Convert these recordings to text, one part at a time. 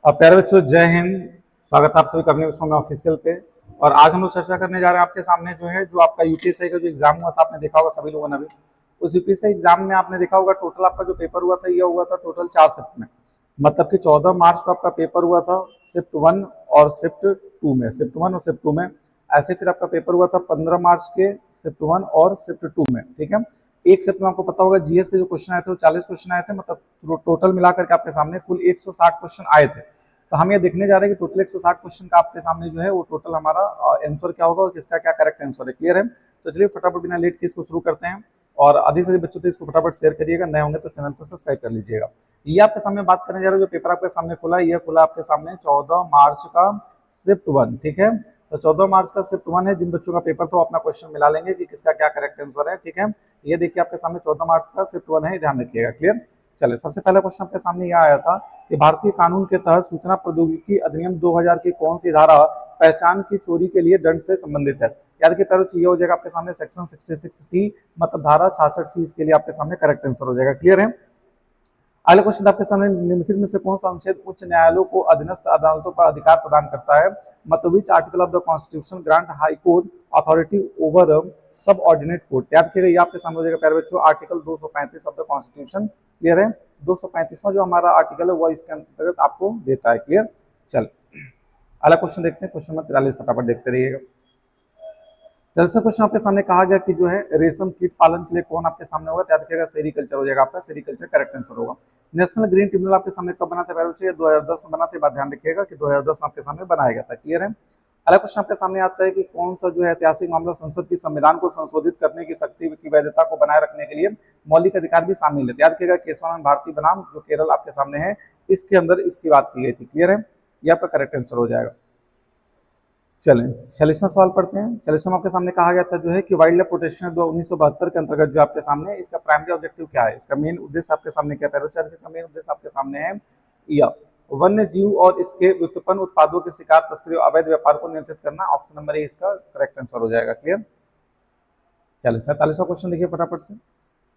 अब प्यारे बच्चों, जय हिंद। स्वागत है आप सभी करने में ऑफिशियल पे। और आज हम लोग चर्चा करने जा रहे हैं आपके सामने जो है, जो आपका यूपीएससी का जो एग्जाम हुआ था, आपने देखा होगा सभी लोगों ने अभी। उस यूपीएससी एग्जाम में आपने देखा होगा टोटल आपका जो पेपर हुआ था, ये हुआ था टोटल 4 शिफ्ट में। मतलब कि 14 मार्च को आपका पेपर हुआ था शिफ्ट 1 और शिफ्ट 1 और शिफ्ट 2 में। ऐसे फिर आपका पेपर हुआ था 15 मार्च के शिफ्ट 1 और शिफ्ट 2 में। ठीक है। एक शिफ्ट में आपको पता होगा जीएस के जो क्वेश्चन आए थे वो 40 क्वेश्चन आए थे। मतलब टोटल मिलाकर के आपके सामने कुल 160 क्वेश्चन आए थे। तो हम ये देखने जा रहे हैं कि टोटल 160 क्वेश्चन का आपके सामने जो है वो टोटल हमारा आंसर क्या होगा और किसका क्या करेक्ट आंसर है। क्लियर है? तो चलिए फटाफट बिना लेट के इसको शुरू करते हैं। और अधिक से अधिक बच्चों तो इसको फटाफट शेयर करिएगा, नए होंगे तो चैनल को सब्सक्राइब कर लीजिएगा। ये आपके सामने बात करने जा रहे हैं, जो पेपर आपके सामने खुला है, ये खुला आपके सामने 14 मार्च का शिफ्ट 1। ठीक है। तो 14 मार्च का शिफ्ट 1 है। जिन बच्चों का पेपर तो अपना क्वेश्चन मिला लेंगे कि किसका क्या करेक्ट आंसर है। ठीक है। ये देखिए आपके सामने 14 मार्च का शिफ्ट 1 है, ध्यान रखिएगा। क्लियर? चलिए, सबसे पहला क्वेश्चन आपके सामने यह आया था कि भारतीय कानून के तहत सूचना प्रौद्योगिकी अधिनियम 2000 की कौन सी धारा पहचान की चोरी के लिए दंड से संबंधित है। याद रखिए, पहले चाहिए हो जाएगा आपके सामने सेक्शन 66C, मतलब धारा 66C इसके लिए आपके सामने करेक्ट आंसर हो जाएगा। क्लियर है? अगला क्वेश्चन आपके सामने निम्नलिखित में से कौन सा अनुच्छेद उच्च न्यायालयों को अधीनस्थ अदालतों पर अधिकार प्रदान करता है। मतलब which article of the constitution grant high court authority over सब ऑर्डिनेट कोर्ट। याद रखिएगा, ये आपके सामने हो जाएगा प्यारे बच्चों, article 235 of the constitution. Clear है? 235वां जो हमारा आर्टिकल है वो इसके अंतर्गत आपको देता है। क्लियर? चल, अगला क्वेश्चन देखते हैं, क्वेश्चन नंबर 43 फटाफट देखते रहिएगा। दूसरा क्वेश्चन आपके सामने कहा गया कि जो है रेशम कीट पालन के लिए कौन आपके सामने होगा। याद रखिएगा सेरीकल्चर हो जाएगा आपका, सेरीकल्चर करेक्ट आंसर होगा। नेशनल ग्रीन ट्रिब्यूनल आपके सामने कब बना था? 2010 में बना था। बात ध्यान रखिएगा कि 2010 में आपके सामने बनाया गया था। क्लियर है? अगला क्वेश्चन आपके सामने आता है कि कौन सा जो है ऐतिहासिक मामला संसद की संविधान को संशोधित करने की शक्ति की वैधता को बनाए रखने के लिए मौलिक अधिकार भी शामिल है। याद रखिएगा केशवानंद भारती बनाम जो केरल आपके सामने है, इसके अंदर इसकी बात की गई थी। क्लियर है? ये आपका करेक्ट आंसर हो जाएगा। चलें, 46वां सवाल पढ़ते हैं। 46वां आपके सामने कहा गया था जो है कि वाइल्ड लाइफ प्रोटेक्शन 1972 के अंतर्गत जो आपके सामने इसका प्राइमरी ऑब्जेक्टिव क्या है, इसका मेन उद्देश्य आपके सामने क्या है? इसका मेन उद्देश्य आपके सामने है या वन्य जीव और इसके व्युत्पन्न उत्पादों के शिकार, तस्करी और अवैध व्यापार को नियंत्रित करना। ऑप्शन नंबर ए इसका करेक्ट आंसर हो जाएगा। क्लियर? चलिए, 47वां क्वेश्चन देखिए फटाफट से।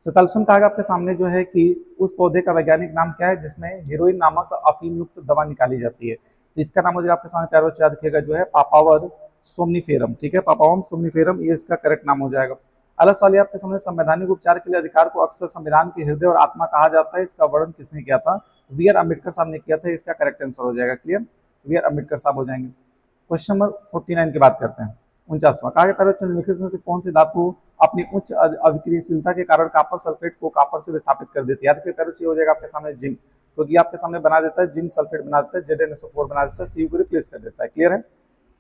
47वां कहा आपके सामने जो है कि उस पौधे का वैज्ञानिक नाम क्या है जिसमें हीरोइन नामक अफीम युक्त दवा निकाली जाती है। तो इसका नाम हो जाएगा आपके सामने प्यारे बच्चे, याद रखिएगा जो है पापावर सोमनिफेरम। ठीक है, पापावम सोमनिफेरम, ये इसका करेक्ट नाम हो जाएगा। अगला सवाल आपके सामने, संवैधानिक उपचार के लिए अधिकार को अक्सर संविधान के हृदय और आत्मा कहा जाता है। इसका वर्णन किसने किया था? बी आर अम्बेडकर साहब ने किया था। इसका करेक्ट आंसर हो जाएगा। क्लियर? बी आर अम्बेडकर साहब हो जाएंगे। क्वेश्चन नंबर 49 की बात करते हैं। 49वां कहा गया है निम्नलिखित में से कौन सी धातु अपनी उच्च अभिक्रियाशीलता के कारण कॉपर सल्फेट को कॉपर से विस्थापित कर देती है। याद रखिए हो जाएगा आपके सामने जिंक, क्योंकि आपके सामने बना देता है जिंक सल्फेट, बना देता है ZnSO4 बना देता है, सी को रिप्लेस कर देता है। क्लियर है?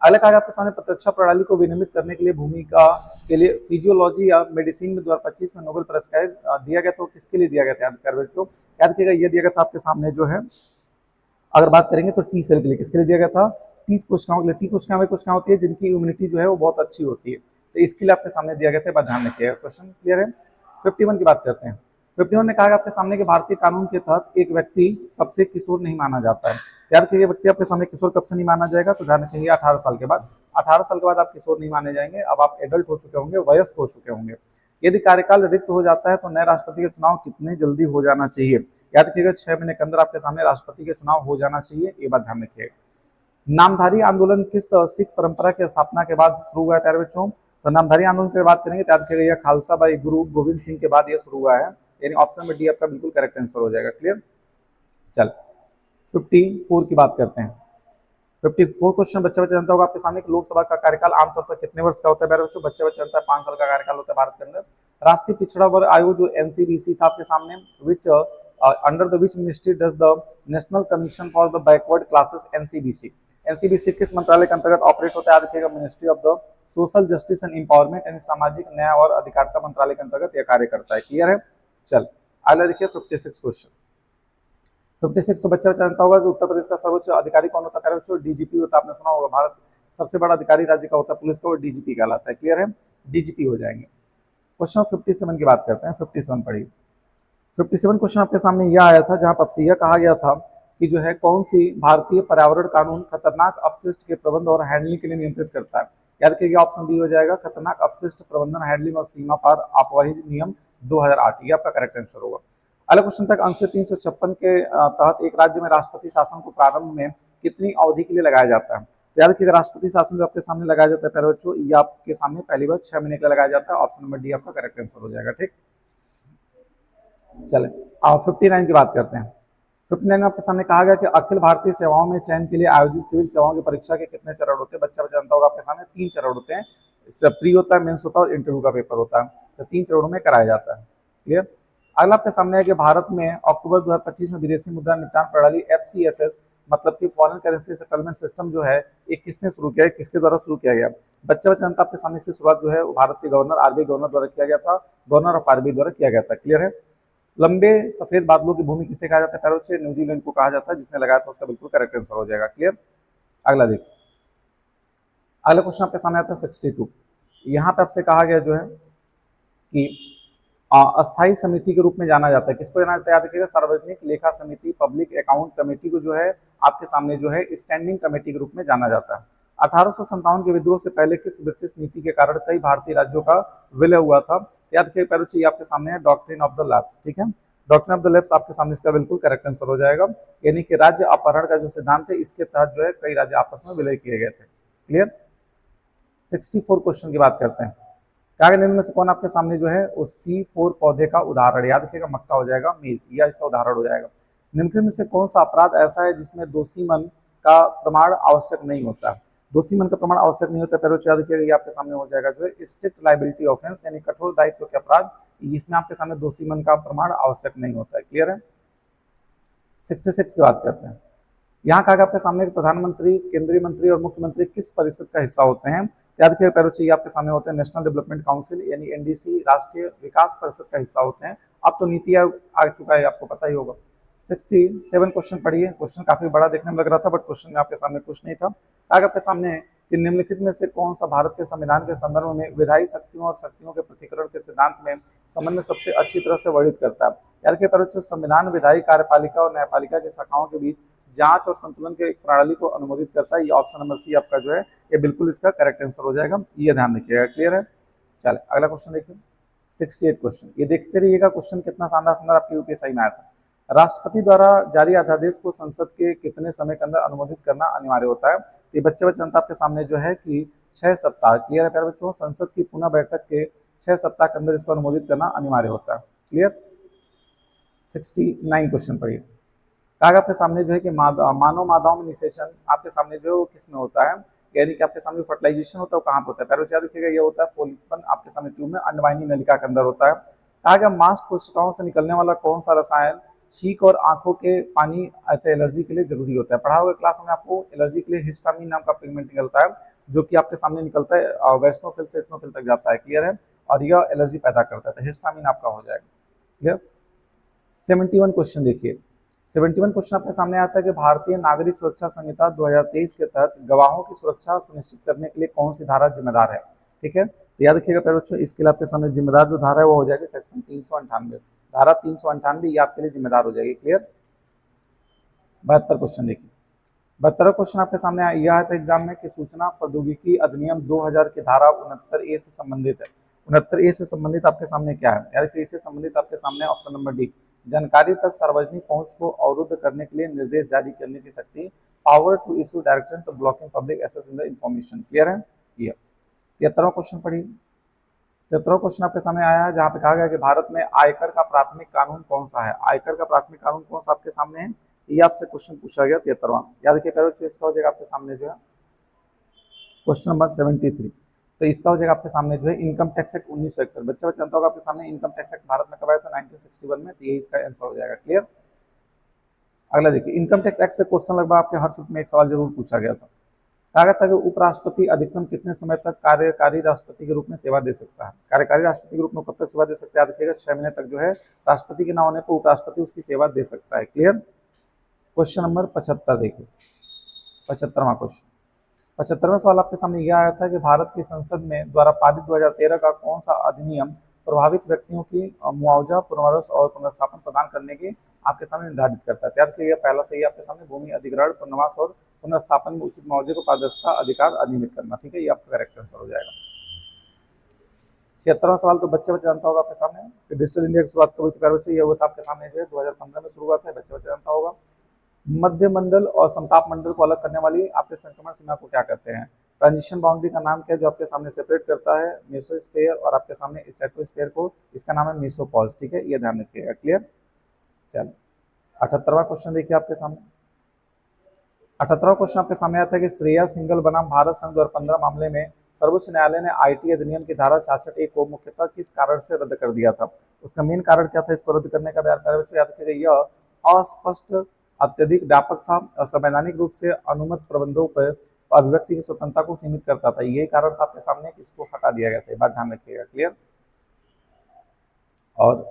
अगला कहा आपके सामने प्रतिरक्षा प्रणाली को विनियमित करने के लिए भूमिका के लिए फिजियोलॉजी या मेडिसिन में 2025 में नोबेल पुरस्कार दिया गया। तो किसके लिए दिया गया था? याद रखिएगा ये दिया गया था आपके सामने जो है, अगर बात करेंगे तो टी सेल के लिए। किसके लिए दिया गया था? टी कोशिकाओं के लिए। टी कोशिकाएं वे कोशिकाएं होती है जिनकी इम्यूनिटी जो है वो बहुत अच्छी होती है, तो इसके लिए आपके सामने दिया गया था। बात ध्यान रखिएगा। क्वेश्चन क्लियर है? 51 की बात करते हैं। 51 ने कहा आपके सामने कि भारतीय कानून के तहत एक व्यक्ति कब से किशोर नहीं माना जाता है। याद रखिए व्यक्ति आपके सामने किशोर कब से नहीं माना जाएगा? तो ध्यान रखेंगे 18 साल के बाद। 18 साल के बाद आप किशोर नहीं माने जाएंगे, अब आप एडल्ट हो चुके होंगे, वयस्क हो चुके होंगे। यदि कार्यकाल रिक्त हो जाता है तो नए राष्ट्रपति का चुनाव कितने जल्दी हो जाना चाहिए? याद रखिएगा 6 महीने के अंदर आपके सामने राष्ट्रपति के चुनाव हो जाना चाहिए। ये बात ध्यान रखिएगा। नामधारी आंदोलन किस सिख परंपरा की स्थापना के बाद शुरू हुआ है प्यारे बच्चों? तो नामधारी आंदोलन की बात करेंगे तो याद रखिएगा खालसा बाई गुरु गोविंद सिंह के बाद यह शुरू हुआ है, यानी ऑप्शन में डी आपका बिल्कुल करेक्ट आंसर हो जाएगा। क्लियर? चल, 54 की बात करते हैं। 54 क्वेश्चन बच्चा जानता होगा आपके सामने कि लोकसभा का कार्यकाल आमतौर पर कितने वर्ष का होता है प्यारे बच्चों? बच्चा जानता है 5 साल का कार्यकाल होता है भारत के अंदर। राष्ट्रीय पिछड़ा वर्ग आयोग जो एनसीबीसी था आपके सामने, which under the which ministry does the national commission for the backward classes NCBC. NCBC किस मंत्रालय के अंतर्गत ऑपरेट होता है? याद रखिएगा ministry of the social justice and empowerment, यानी सामाजिक न्याय और अधिकारिता मंत्रालय के अंतर्गत यह कार्य करता है। क्लियर है? चल, अगला देखिए 56 क्वेश्चन। 56 तो बच्चा जानता होगा कि उत्तर प्रदेश का सर्वोच्च अधिकारी कौन होता है? बच्चों डीजीपी होता है, आपने सुना होगा। भारत सबसे बड़ा अधिकारी राज्य का होता है पुलिस का, वो डीजीपी कहलाता है। क्लियर है? डीजीपी हो जाएंगे। क्वेश्चन 57 की बात करते हैं। 57 पढ़िए। 57 क्वेश्चन आपके सामने यह आया था जहां पर यह कहा गया था कि जो है कौन सी भारतीय पर्यावरण कानून खतरनाक अपशिष्ट के प्रबंध और हैंडलिंग के लिए नियंत्रित करता है? याद रखिएगा ऑप्शन बी हो जाएगा खतरनाक अपशिष्ट प्रबंधन हैंडलिंग और सीमा पार आबकारी नियम 2008। ये आपका करेक्ट आंसर होगा। अगला क्वेश्चन तक अनुच्छेद 356 के तहत एक राज्य में राष्ट्रपति शासन को प्रारंभ में कितनी अवधि के लिए लगाया जाता है? तो याद रखिएगा, राष्ट्रपति शासन जो आपके सामने लगाया जाता है प्यारे बच्चों, ये आपके सामने पहली बार 6 महीने के लिए लगाया जाता है। ऑप्शन नंबर डी आपका करेक्ट आंसर हो जाएगा। ठीक, चले 59 की बात करते हैं। 59 में आपके सामने कहा गया कि अखिल भारतीय सेवाओं में चयन के लिए आयोजित सिविल सेवाओं की परीक्षा के कितने चरण होते हैं? बच्चा जानता होगा, आपके सामने 3 चरण होते हैं। प्री होता है, मेंस होता है और इंटरव्यू का पेपर होता है। तो 3 चरणों में कराया जाता है। क्लियर। अगला आपके सामने है कि भारत में अक्टूबर 2025 में विदेशी मुद्रा निपटान प्रणाली FCSS मतलब कि फॉरेन करेंसी सेटलमेंट सिस्टम जो है, ये किसने शुरू किया है, किसके द्वारा शुरू किया गया? बच्चा जानता आपके सामने इसकी शुरुआत जो है भारत के गवर्नर RBI गवर्नर द्वारा किया गया था, गवर्नर ऑफ RBI द्वारा किया गया था। क्लियर है। लंबे सफेद बादलों की भूमि किसे कहा जाता है? प्यारे बच्चे, न्यूजीलैंड को कहा जाता है। जिसने लगाया था उसका बिल्कुल करेक्ट आंसर हो जाएगा। क्लियर। अगला देखिए, अगला क्वेश्चन आपके सामने आता है 62। यहाँ पे आपसे कहा गया जो है कि अस्थायी समिति के रूप में जाना जाता है। किसको जाना जाता है? याद रखिएगा, सार्वजनिक लेखा समिति, पब्लिक अकाउंट कमेटी को जो है आपके सामने जो है स्टैंडिंग कमेटी के रूप में जाना जाता है। 1857 के विद्रोह से पहले किस ब्रिटिश नीति के कारण कई भारतीय राज्यों का विलय हुआ था? याद रखिए प्यारे बच्चे, आपके सामने है डॉक्ट्रिन ऑफ द लैप्स। ठीक है, डॉक्ट्रिन ऑफ द लैप्स आपके सामने इसका बिल्कुल करेक्ट आंसर हो जाएगा। यानी कि राज्य अपहरण का जो सिद्धांत है, इसके तहत जो है कई राज्य आपस में विलय किए गए थे। क्लियर। 64 क्वेश्चन की बात करते हैं। क्या निम्न में से कौन आपके सामने जो है उस C4 पौधे का उदाहरण? याद रखिएगा, मक्का हो जाएगा, मेज या इसका उदाहरण हो जाएगा। निम्न में से कौन सा अपराध ऐसा है जिसमें दोषी मन का प्रमाण आवश्यक नहीं होता? दोषी मन का प्रमाण आवश्यक नहीं होता, पहले याद रखिएगा, ये आपके सामने हो जाएगा जो है स्ट्रिक्ट लाइबिलिटी ऑफेंस, यानी कठोर दायित्व के अपराध। इसमें आपके सामने दोषी मन का प्रमाण आवश्यक नहीं होता है। क्लियर है। 66 की बात करते हैं। यहाँ कहा आपके सामने प्रधानमंत्री, केंद्रीय मंत्री और मुख्यमंत्री किस परिषद का हिस्सा होते हैं? याद रखिए पैरो चाहिए, आपके सामने होते हैं नेशनल डेवलपमेंट काउंसिल यानी NDC, राष्ट्रीय विकास परिषद का हिस्सा होते हैं। अब तो नीति आयोग आ चुका है, आपको पता ही होगा। 67 क्वेश्चन पढ़िए। क्वेश्चन काफी बड़ा देखने में लग रहा था, बट क्वेश्चन में आपके सामने कुछ नहीं था। कहा आपके सामने कि निम्नलिखित में से कौन सा भारत के संविधान के संदर्भ में विधायी शक्तियों और शक्तियों के प्रतिकरण के सिद्धांत में संबंध में सबसे अच्छी तरह से वर्णित करता है? याद रखिए पैरो, संविधान विधायी, कार्यपालिका और न्यायपालिका की शाखाओं के बीच जांच और संतुलन के एक प्रणाली को अनुमोदित करता है। ये ऑप्शन नंबर सी आपका जो है ये बिल्कुल इसका करेक्ट आंसर हो जाएगा, ये ध्यान रखिएगा। क्लियर है। चले अगला क्वेश्चन देखिए, 68 क्वेश्चन। ये देखते रहिएगा, क्वेश्चन कितना शानदार शानदार आपके यूपीएससी में आया था। राष्ट्रपति द्वारा जारी अध्यादेश को संसद के कितने समय के अंदर अनुमोदित करना अनिवार्य होता है? तो ये बच्चे जनता आपके सामने जो है कि 6 सप्ताह। क्लियर है प्यारे बच्चों, संसद की पुनः बैठक के 6 सप्ताह के अंदर इसको अनुमोदित करना अनिवार्य होता है। क्लियर। 69 क्वेश्चन पढ़िए। कहा आपके सामने जो है कि मानव मादाओं में निषेचन आपके सामने जो किसमें होता है, यानी कि आपके सामने फर्टिलाइजेशन होता है, वो कहाँ पे होता है? पैरो याद रखिएगा, ये होता है फोलिकन आपके सामने ट्यूब में, अंडवाहिनी नलिका के अंदर होता है। कहा गया मास्ट कोशिकाओं से निकलने वाला कौन सा रसायन छींक और आंखों के पानी ऐसे एलर्जी के लिए जरूरी होता है? पढ़ा होगा क्लास में आपको, एलर्जी के लिए हिस्टामिन नाम का पिगमेंट निकलता है, जो कि आपके सामने निकलता है वैस्नोफिल से स्नोफिल तक जाता है। क्लियर है। और यह एलर्जी पैदा करता है, तो हिस्टामिन आपका हो जाएगा। क्लियर। 71 क्वेश्चन देखिए। 71 क्वेश्चन आपके सामने आता है कि भारतीय नागरिक सुरक्षा संहिता 2023 के तहत गवाहों की सुरक्षा सुनिश्चित करने के लिए कौन सी धारा जिम्मेदार है? ठीक है, तो याद रखिएगा प्यारे बच्चों, इसके लिए आपके सामने जिम्मेदार जो धारा है वो हो जाएगी सेक्शन 398, धारा 398 ये आपके लिए जिम्मेदार हो जाएगी। क्लियर। 72 क्वेश्चन देखिए। 72 क्वेश्चन आपके सामने यह है एग्जाम में कि सूचना प्रौद्योगिकी अधिनियम 2000 की धारा 69A से संबंधित है। 69A से संबंधित आपके सामने क्या है? यार इससे संबंधित आपके सामने ऑप्शन नंबर डी, जानकारी तक सार्वजनिक पहुंच को अवरुद्ध करने के लिए निर्देश जारी करने की शक्ति, power to issue direction to blocking public access in the information. Clear है। क्लियर। 73वां क्वेश्चन पढ़िए। 73वां क्वेश्चन आपके सामने आया है जहां पे कहा गया कि भारत में आयकर का प्राथमिक कानून कौन सा है? आयकर का प्राथमिक कानून कौन सा आपके सामने है? ये आपसे क्वेश्चन पूछा गया 73वां। याद रखिए पहले इसका हो जाएगा आपके सामने जो है क्वेश्चन नंबर 73। तो इसका हो जाएगा आपके सामने जो है इनकम टैक्स एक्ट 1961। बच्चा जानता होगा आपके सामने इनकम टैक्स एक्ट भारत में कब आया था? 1961 में। तो ये इसका आंसर हो जाएगा। क्लियर। अगला देखिए, इनकम टैक्स एक्ट से क्वेश्चन लगभग आपके हर शिफ्ट में एक सवाल जरूर पूछा गया था। कहा गया था कि उपराष्ट्रपति अधिकतम कितने समय तक कार्यकारी राष्ट्रपति के रूप में सेवा दे सकता है? कार्यकारी राष्ट्रपति के रूप में कब तक सेवा दे सकता है? याद रखिएगा 6 महीने तक जो है राष्ट्रपति के ना होने पर उपराष्ट्रपति उसकी सेवा दे सकता है। क्लियर। क्वेश्चन नंबर 75 देखिए, 75वां क्वेश्चन। 75वां सवाल आपके सामने यह आया था कि भारत की संसद में द्वारा पारित 2013 का कौन सा अधिनियम प्रभावित व्यक्तियों की मुआवजा, पुनर्वास और पुनर्स्थापन प्रदान करने की आपके सामने निर्धारित करता है? याद रखिए पहला सही आपके सामने भूमि अधिग्रहण, पुनर्वास और पुनर्स्थापन में उचित मुआवजे को पारदर्शिता अधिकार अधिनियमित करना। ठीक है, ये आपका करेक्ट आंसर हो जाएगा। 76वां सवाल तो बच्चे बच्चे जानता होगा आपके सामने कि डिजिटल इंडिया की शुरुआत कब हुई थी प्यारे बच्चों, ये हुआ था आपके सामने जो है 2015 में शुरुआत है, बच्चे बच्चे जानता होगा। मध्य मंडल और समताप मंडल को अलग करने वाली आपके संक्रमण सीमा को क्या कहते हैं? ट्रांजिशन बाउंड्री का नाम क्या है जो आपके सामने सेपरेट करता है मेसोस्फेयर और आपके सामने स्ट्रेटोस्फेयर को? इसका नाम है मेसोपॉज। ठीक है, ये ध्यान रखिएगा। क्लियर। चलो 78वां क्वेश्चन देखिए आपके सामने। 78वां क्वेश्चन आपके सामने आता है कि श्रेया सिंगल बनाम भारत संघ 2015 मामले में सर्वोच्च न्यायालय ने आईटी अधिनियम की धारा 66(1) को मुख्यतः किस कारण से रद्द कर दिया था? उसका मेन कारण क्या था इसको रद्द करने का? प्यारे बच्चों याद रखिएगा, यह अस्पष्ट, अत्यधिक व्यापक था और संवैधानिक रूप से अनुमत प्रबंधों पर अभिव्यक्ति की स्वतंत्रता को सीमित करता था। यही कारण था आपके सामने कि इसको हटा दिया गया था। बात ध्यान रखिएगा। क्लियर। और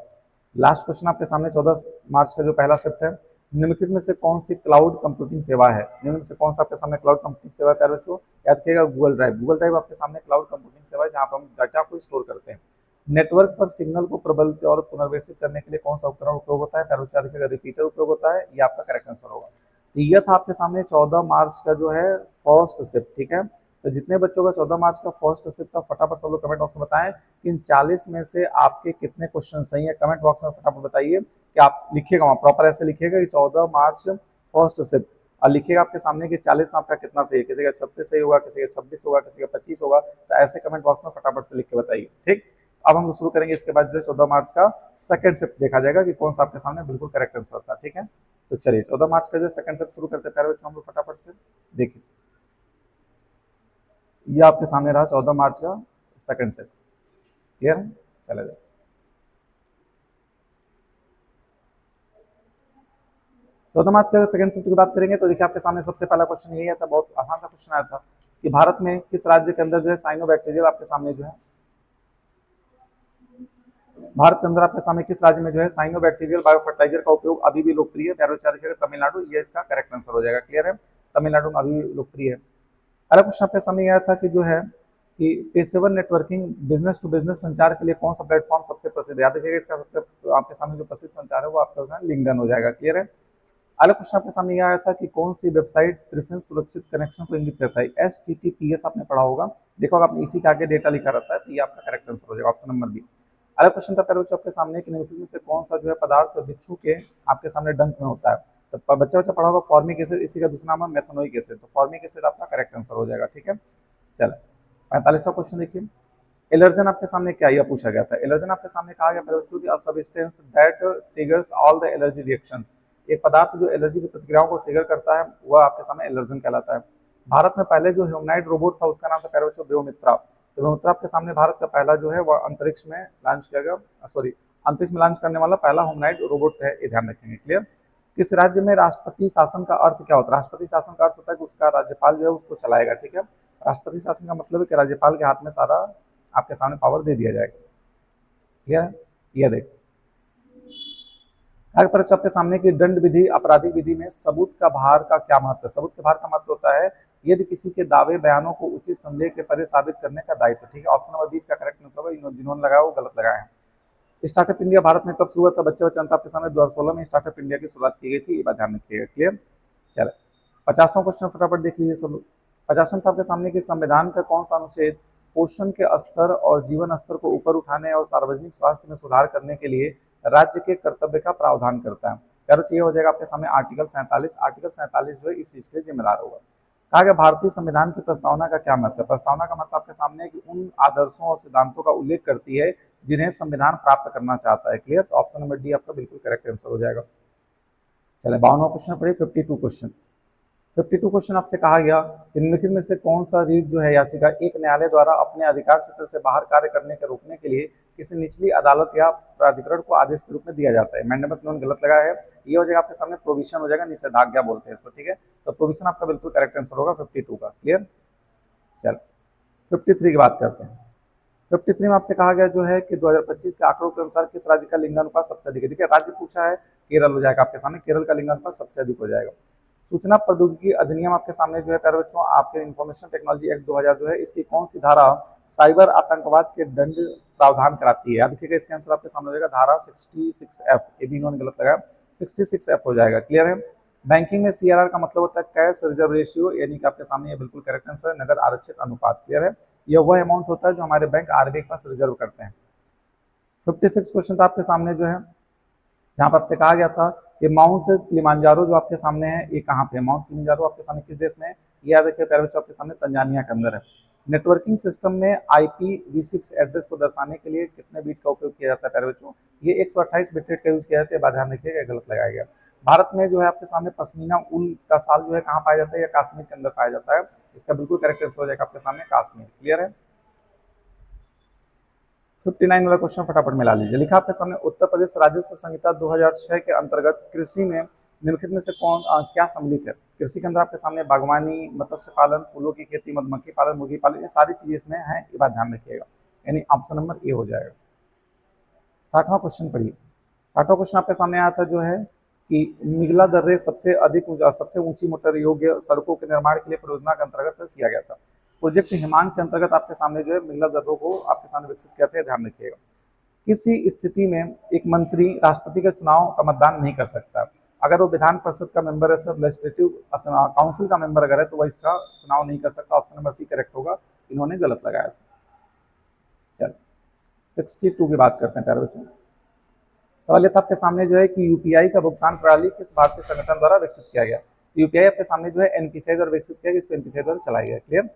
लास्ट क्वेश्चन आपके सामने 14 मार्च का जो पहला शिफ्ट है, निम्नलिखित में से कौन सी क्लाउड कंप्यूटिंग सेवा है? निम्न से कौन सा आपके सामने क्लाउड कंप्यूटिंग सेवा है बच्चों? याद रखिएगा गूगल ड्राइव। गूगल ड्राइव आपके सामने क्लाउड कंप्यूटिंग सेवा है जहां पर हम डाटा को स्टोर करते हैं। नेटवर्क पर सिग्नल को प्रबलित और पुनर्वेशित करने के लिए कौन सा उपकरण उपयोग होता है? याद रखिएगा रिपीटर उपयोग होता है। ये आपका करेक्ट आंसर होगा। तो यह था आपके सामने 14 मार्च का जो है फर्स्ट शिफ्ट। ठीक है, तो जितने बच्चों का 14 मार्च का फर्स्ट शिफ्ट था फटाफट सब लोग कमेंट बॉक्स में बताएं कि इन 40 में से आपके कितने क्वेश्चन सही है। कमेंट बॉक्स में फटाफट बताइए कि आप लिखिएगा वहाँ प्रॉपर ऐसे लिखिएगा कि 14 मार्च फर्स्ट शिफ्ट, और लिखिएगा आपके सामने कि 40 में आपका कितना सही है। किसी का 36 सही होगा, किसी का 26 होगा, किसी का 25 होगा। तो ऐसे कमेंट बॉक्स में फटाफट से लिख के बताइए। ठीक, अब हम शुरू करेंगे। इसके बाद जो है 14 मार्च का सेकंड शिफ्ट देखा जाएगा कि कौन सा आपके सामने बिल्कुल करेक्ट आंसर था। ठीक है, तो चलिए 14 मार्च का जो सेकंड शिफ्ट शुरू करते हैं प्यारे बच्चों हम लोग फटाफट से। देखिए ये आपके सामने रहा 14 मार्च का सेकंड सेट। क्लियर है, चले जाए 14 मार्च का सेकंड सेट की बात करेंगे तो देखिए आपके सामने सबसे पहला क्वेश्चन यही था, बहुत आसान सा क्वेश्चन आया था कि भारत में किस राज्य के अंदर जो है साइनोबैक्टीरियल आपके सामने जो है, भारत के अंदर आपके सामने किस राज्य में जो है साइनोबैक्टीरियल बायोफर्टिलाइजर का उपयोग अभी भी लोकप्रिय है? प्यारे बच्चे तमिलनाडु, ये इसका करेक्ट आंसर हो जाएगा। क्लियर है, तमिलनाडु में अभी लोकप्रिय है। अगला क्वेश्चन आपके सामने यह था कि जो है कि पेशेवर नेटवर्किंग बिजनेस टू बिजनेस संचार के लिए कौन सा प्लेटफॉर्म सबसे प्रसिद्ध है? याद रखिएगा इसका सबसे आपके सामने जो प्रसिद्ध संचार है वो आपका लिंक्डइन हो जाएगा। क्लियर है। अगला क्वेश्चन आपके सामने यह आया था कि कौन सी वेबसाइट प्रेफरेंस सुरक्षित कनेक्शन को इंगित करता है? HTTPS आपने पढ़ा होगा, देखो आपने इसी के आगे डेटा लिखा रहता है, तो ये आपका करेक्ट आंसर हो जाएगा, ऑप्शन नंबर बी। अगला क्वेश्चन था बच्चों आपके सामने कि निम्नलिखित में से कौन सा जो है पदार्थ बिच्छू के आपके सामने डंक में होता है? तो बच्चा बच्चा पढ़ा होगा फॉर्मिक एसिड, इसी का दूसरा नाम है मेथनोइक एसिड। तो फॉर्मिक एसिड आपका करेक्ट आंसर हो जाएगा। ठीक है, चलो 45वां क्वेश्चन देखिए। एलर्जन आपके सामने क्या यह पूछा गया था? एलर्जन आपके सामने कहा गया बच्चों की a substance that triggers all the allergy reactions, एक पदार्थ जो एलर्जी की प्रतिक्रियाओं को ट्रिगर करता है वह आपके सामने एलर्जन कहलाता है। भारत में पहले जो ह्यूमनॉइड रोबोट था उसका नाम था प्यारे बच्चों ब्योमित्रा। तो ब्योमित्रा आपके सामने भारत का पहला जो है वह अंतरिक्ष में लॉन्च किया गया, सॉरी अंतरिक्ष में लॉन्च करने वाला पहला ह्यूमनॉइड रोबोट है, ये ध्यान रखेंगे। क्लियर। किस राज्य में राष्ट्रपति शासन का अर्थ क्या होता है? राष्ट्रपति शासन का अर्थ होता है कि उसका राज्यपाल जो है उसको चलाएगा। ठीक है, राष्ट्रपति शासन का मतलब है कि राज्यपाल के हाथ में सारा आपके सामने पावर दे दिया जाएगा। क्लियर है, यह देख आगे पर आपके सामने की दंड विधि आपराधिक विधि में सबूत का भार का क्या महत्व है? सबूत के भार का महत्व होता है यदि किसी के दावे बयानों को उचित संदेह के परे साबित करने का दायित्व। ठीक है, ऑप्शन नंबर 20 का करेक्ट आंसर होगा, जिन्होंने लगाया वो गलत लगाए हैं। स्टार्टअप इंडिया भारत में कब शुरू हुआ था? बच्चे जनता आपके सामने 2016 में स्टार्टअप इंडिया की शुरुआत की गई थी, ये बात ध्यान रखिएगा। क्लियर। चलो 50वां क्वेश्चन फटाफट देख लीजिए सब लोग। 50वां था आपके सामने कि संविधान का कौन सा अनुच्छेद पोषण के स्तर और जीवन स्तर को ऊपर उठाने और सार्वजनिक स्वास्थ्य में सुधार करने के लिए राज्य के कर्तव्य का प्रावधान करता है? यार ये हो जाएगा आपके सामने आर्टिकल 47। आर्टिकल 47 जो है इस चीज के लिए जिम्मेदार होगा। कहा गया भारतीय संविधान की प्रस्तावना का क्या मतलब है? प्रस्तावना का मतलब आपके सामने कि उन आदर्शों और सिद्धांतों का उल्लेख करती है जिन्हें संविधान प्राप्त करना चाहता है। क्लियर, तो ऑप्शन नंबर डी आपका बिल्कुल करेक्ट आंसर हो जाएगा। चले 52वां क्वेश्चन पढ़िए, 52 क्वेश्चन। 52 क्वेश्चन आपसे कहा गया कि निम्नलिखित में से कौन सा रीट जो है याचिका एक न्यायालय द्वारा अपने अधिकार क्षेत्र से बाहर कार्य करने के रोकने के लिए किसी निचली अदालत या प्राधिकरण को आदेश के रूप में दिया जाता है? मैंडेमस इन्होंने गलत लगाया है, ये हो जाएगा आपके सामने प्रोविजन हो जाएगा, निषेधाज्ञा बोलते हैं इसको। ठीक है, तो प्रोविजन आपका बिल्कुल करेक्ट आंसर होगा 52 का। क्लियर। चलो 53 की बात करते हैं। 53 में आपसे कहा गया जो है कि 2025 के आंकड़ों के अनुसार किस राज्य का लिंगानुपात सबसे अधिक है? देखिए राज्य पूछा है, केरल हो जाएगा आपके सामने, केरल का लिंगानुपात सबसे अधिक हो जाएगा। सूचना प्रौद्योगिकी अधिनियम आपके सामने जो है प्यारे बच्चों आपके इंफॉर्मेशन टेक्नोलॉजी एक्ट 2000 जो है इसकी कौन सी धारा साइबर आतंकवाद के दंड प्रावधान कराती है? याद रखिएगा इसका आंसर आपके सामने हो जाएगा धारा 66F, ये भी इन्होंने गलत लगाया, 66F हो जाएगा। क्लियर है। बैंकिंग में सीआरआर का मतलब होता है कैश रिजर्व रेशियो, यानी कि आपके सामने ये बिल्कुल करेक्ट आंसर है, नगद आरक्षित अनुपात। क्लियर है, यह वह अमाउंट होता है जो हमारे बैंक आरबीआई के पास रिजर्व करते हैं। 56 क्वेश्चन था आपके सामने जो है, जहां पर आपसे कहा गया था कि माउंट किलिमांजारो जो आपके सामने है ये कहाँ पे है। माउंट किलिमांजारो आपके सामने किस देश में है, ये याद रखिए प्यारे बच्चों, आपके सामने तंजानिया के अंदर है। नेटवर्किंग सिस्टम में IPv6 एड्रेस को दर्शाने के लिए कितने बीट का उपयोग किया जाता है प्यारे बच्चों, ये 128 बिट रेट का यूज किया जाता है। बात ध्यान रखिएगा, गलत लगाया गया। भारत में जो है आपके सामने पश्मीना ऊल का साल जो है कहाँ पाया जाता है, या कश्मीर के अंदर पाया जाता है। इसका बिल्कुल करेक्ट आंसर हो जाएगा आपके सामने कश्मीर। क्लियर है, 59 वाला क्वेश्चन फटाफट मिला लीजिए। लिखा आपके सामने उत्तर प्रदेश राजस्व संहिता 2006 के अंतर्गत कृषि में निम्नलिखित में से क्या सम्मिलित है। कृषि के अंदर आपके सामने बागवानी, मत्स्य पालन, फूलों की खेती, मधुमक्खी पालन, मुर्गी पालन, ये सारी चीजें इसमें हैं, ये बात ध्यान रखिएगा, यानी ऑप्शन नंबर ए हो जाएगा। 60वां क्वेश्चन पढ़िए। 60वां क्वेश्चन आपके सामने आया था जो है कि निगला दर्रे सबसे ऊंची मोटर योग्य सड़कों के निर्माण के लिए परियोजना के अंतर्गत किया गया था। प्रोजेक्ट हिमांग के अंतर्गत आपके सामने जो है मिगला दर्रों को आपके सामने विकसित किया था, ध्यान रखिएगा। किसी स्थिति में एक मंत्री राष्ट्रपति के चुनाव का मतदान नहीं कर सकता। अगर वो विधान परिषद का मेंबर है, सर लेजिस्लेटिव काउंसिल का मेंबर अगर है, तो वह इसका चुनाव नहीं कर सकता। ऑप्शन नंबर सी करेक्ट होगा, इन्होंने गलत लगाया था। चल 62 की बात करते हैं प्यारे बच्चों। सवाल ये था आपके सामने जो है कि यूपीआई का भुगतान प्रणाली किस भारतीय संगठन द्वारा विकसित किया गया। तो यूपीआई आपके सामने जो है एनपीसीआई द्वारा विकसित किया गया, इसको एनपीसीआई द्वारा चलाया गया। क्लियर।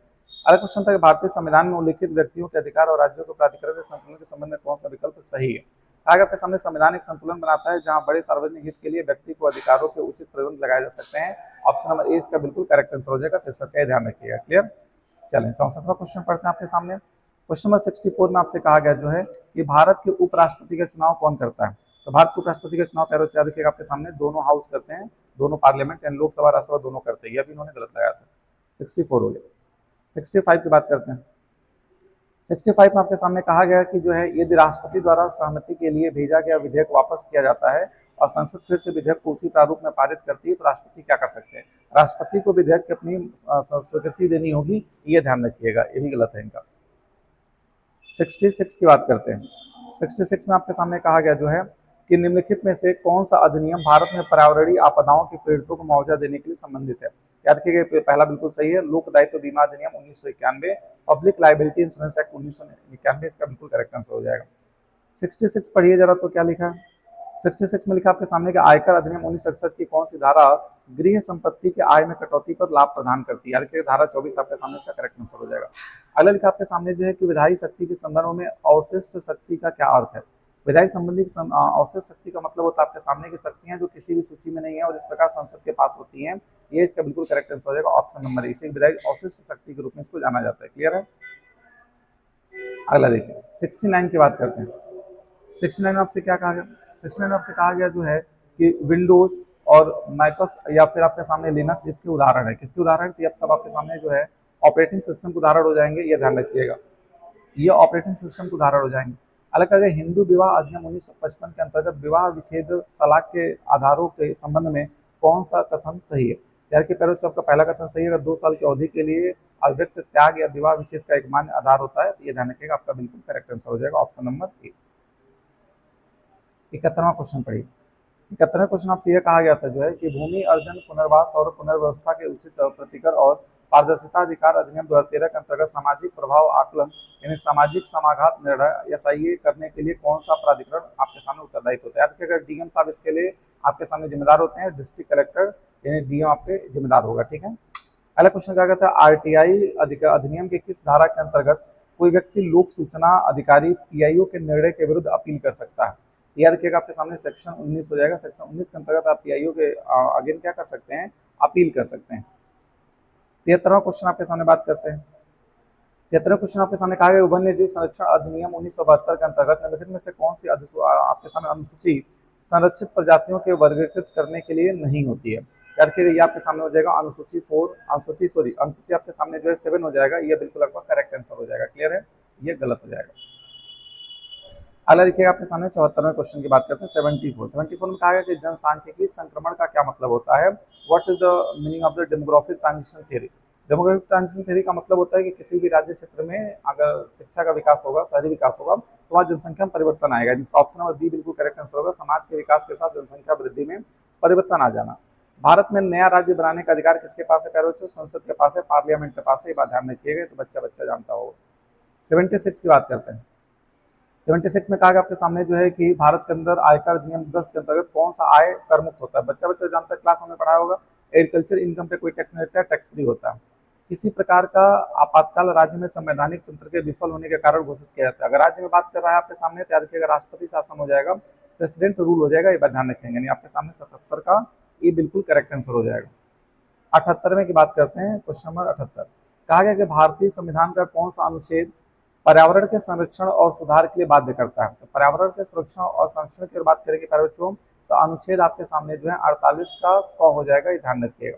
अगला क्वेश्चन था कि भारतीय संविधान में उल्लिखित व्यक्तियों के अधिकार और राज्यों के प्राधिकरण के संतुलन के संबंध में कौन सा विकल्प सही है। आगे आपके सामने संविधान एक संतुलन बनाता है जहां बड़े सार्वजनिक हित के लिए व्यक्ति को अधिकारों के उचित प्रतिबंध लगाए जा सकते हैं। ऑप्शन नंबर ए इसका बिल्कुल करेक्ट आंसर हो जाएगा। 63 का ध्यान रखिएगा। क्लियर। चलें 64वां क्वेश्चन पढ़ते हैं आपके सामने। क्वेश्चन नंबर 64 में आपसे कहा गया जो है कि भारत के उपराष्ट्रपति का चुनाव कौन करता है। तो भारत के उपराष्ट्रपति का चुनाव प्यारे बच्चे याद रखिएगा आपके सामने दोनों हाउस करते हैं, दोनों पार्लियामेंट यानी लोकसभा राज्यसभा दोनों करते हैं। ये भी इन्होंने गलत लगाया था। 64 हो गया। 65 की बात करते हैं। 65 में आपके सामने कहा गया कि जो है यदि राष्ट्रपति द्वारा सहमति के लिए भेजा गया विधेयक वापस किया जाता है और संसद फिर से विधेयक को उसी प्रारूप में पारित करती है तो राष्ट्रपति क्या कर सकते हैं। राष्ट्रपति को विधेयक की अपनी स्वीकृति देनी होगी, ये ध्यान रखिएगा, ये भी गलत है इनका। 66 की बात करते हैं। 66 में आपके सामने कहा गया जो है कि निम्नलिखित में से कौन सा अधिनियम भारत में पर्यावरणीय आपदाओं के पीड़ितों को मुआवजा देने के लिए संबंधित है। याद रखिएगा पहला बिल्कुल सही है, लोक दायित्व बीमा अधिनियम 1991, पब्लिक लाइबिलिटी इंश्योरेंस एक्ट 1991, इसका बिल्कुल करेक्ट आंसर हो जाएगा। 66 पढ़िए जरा तो क्या लिखा है। 66 में लिखा आपके सामने कि आयकर अधिनियम 1961 की कौन सी धारा गृह संपत्ति के आय में कटौती पर लाभ प्रदान करती है। याद रखिएगा धारा 24 आपके सामने, इसका करेक्ट आंसर हो जाएगा। अगला लिखा आपके सामने जो है कि विधायी शक्ति के संदर्भ में अवशिष्ट शक्ति का क्या अर्थ है। विधायक संबंधी अवशिष्ट शक्ति का मतलब होता है आपके सामने की शक्तियां जो किसी भी सूची में नहीं है और इस प्रकार संसद के पास होती हैं, ये इसका बिल्कुल करेक्ट आंसर हो जाएगा। ऑप्शन नंबर इसे विधायक अवशिष्ट शक्ति के रूप में इसको जाना जाता है। क्लियर है। अगला देखिए 69 की बात करते हैं। 69 में आपसे क्या कहा गया। 69 में आपसे कहा गया जो है कि विंडोज और मैकस या फिर आपके सामने लिनक्स इसके उदाहरण है। किसके उदाहरण थी, अब सब आपके सामने जो है ऑपरेटिंग सिस्टम के उदाहरण हो जाएंगे, ये ध्यान रखिएगा, ये ऑपरेटिंग सिस्टम के उदाहरण हो जाएंगे। अलग अगर हिंदू विवाह अधिनियम 1955 के अंतर्गत विवाह विच्छेद तलाक के आधारों के संबंध में कौन सा कथन सही है। यार के पैरों से आपका पहला कथन सही है, अगर 2 साल की अवधि के लिए अव्यक्त त्याग या विवाह विच्छेद का एक मान्य आधार होता है, तो ये ध्यान रखिएगा, आपका बिल्कुल करेक्ट आंसर हो जाएगा ऑप्शन नंबर ए। 71वां क्वेश्चन पढ़िए। 71वें क्वेश्चन आपसे यह कहा गया था जो है कि भूमि अर्जन पुनर्वास और पुनर्व्यवस्था के उचित प्रतिकर और पारदर्शिता अधिकार अधिनियम 2013 के अंतर्गत सामाजिक प्रभाव आकलन यानी सामाजिक समाघात निर्णय एसआईए करने के लिए कौन सा प्राधिकरण आपके सामने उत्तरदायी होता है। याद रखिएगा डीएम साहब इसके लिए आपके सामने जिम्मेदार होते हैं, डिस्ट्रिक्ट कलेक्टर यानी डीएम आपके जिम्मेदार होगा। ठीक है। अगला क्वेश्चन क्या कहता है, आरटीआई अधिनियम के किस धारा के अंतर्गत कोई व्यक्ति लोक सूचना अधिकारी पीआईओ के निर्णय के विरुद्ध अपील कर सकता है। याद रखिएगा आपके सामने सेक्शन 19 हो जाएगा। सेक्शन 19 के अंतर्गत आप पीआईओ के अगेन क्या कर सकते हैं, अपील कर सकते हैं। 73वां क्वेश्चन आपके सामने बात करते हैं। 73वां क्वेश्चन आपके सामने कहा गया वन्य जीव संरक्षण अधिनियम 1972 के अंतर्गत निम्नलिखित में से कौन सी आपके सामने अनुसूची संरक्षित प्रजातियों के वर्गीकृत करने के लिए नहीं होती है। याद रखिएगा ये आपके सामने हो जाएगा अनुसूची आपके सामने जो है 7 हो जाएगा, ये बिल्कुल आपका करेक्ट आंसर हो जाएगा। क्लियर है, ये गलत हो जाएगा। अगला देखिएगा आपके सामने 74वें क्वेश्चन की बात करते हैं। 74 में कहा गया कि जनसांख्यिकी संक्रमण का क्या मतलब होता है। What is the meaning of the demographic transition theory. Demographic transition theory का मतलब होता है कि किसी भी राज्य क्षेत्र में अगर शिक्षा का विकास होगा, शहरी विकास होगा, तो वहाँ जनसंख्या में परिवर्तन आएगा, जिसका ऑप्शन नंबर बी बिल्कुल करेक्ट आंसर होगा। समाज के विकास के साथ जनसंख्या वृद्धि में परिवर्तन आ जाना। भारत में नया राज्य बनाने का अधिकार किसके पास है प्यारे बच्चों? संसद के पास है, पार्लियामेंट के पास है। ये बात ध्यान रखिएगा, तो बच्चा बच्चा जानता होगा। 76 की बात करते हैं। 76 में कहा गया आपके सामने जो है कि भारत के अंदर आयकर अधिनियम 10 के अंतर्गत कौन सा आय कर मुक्त होता है? बच्चा बच्चा जानता है, क्लास में पढ़ाया होगा। एग्रीकल्चर इनकम पे कोई टैक्स नहीं लगता है, टैक्स फ्री होता है। किसी प्रकार का आपातकाल राज्य में संवैधानिक तंत्र के विफल होने के कारण घोषित किया जाता है। अगर राज्य में बात कर रहा है आपके सामने, तो याद रखिएगा राष्ट्रपति शासन हो जाएगा, प्रेसिडेंट रूल हो जाएगा। ये बात ध्यान रखेंगे। नहीं, आपके सामने 77 का ये बिल्कुल करेक्ट आंसर हो जाएगा। 78वें की बात करते हैं, क्वेश्चन नंबर 78। कहा गया कि भारतीय संविधान का कौन सा अनुच्छेद पर्यावरण के संरक्षण और सुधार के लिए बाध्य करता है? तो पर्यावरण के संरक्षण और संरक्षण की बात करेंगे प्यारे बच्चों, तो अनुच्छेद आपके सामने जो है 48 का क हो जाएगा। ये ध्यान रखिएगा।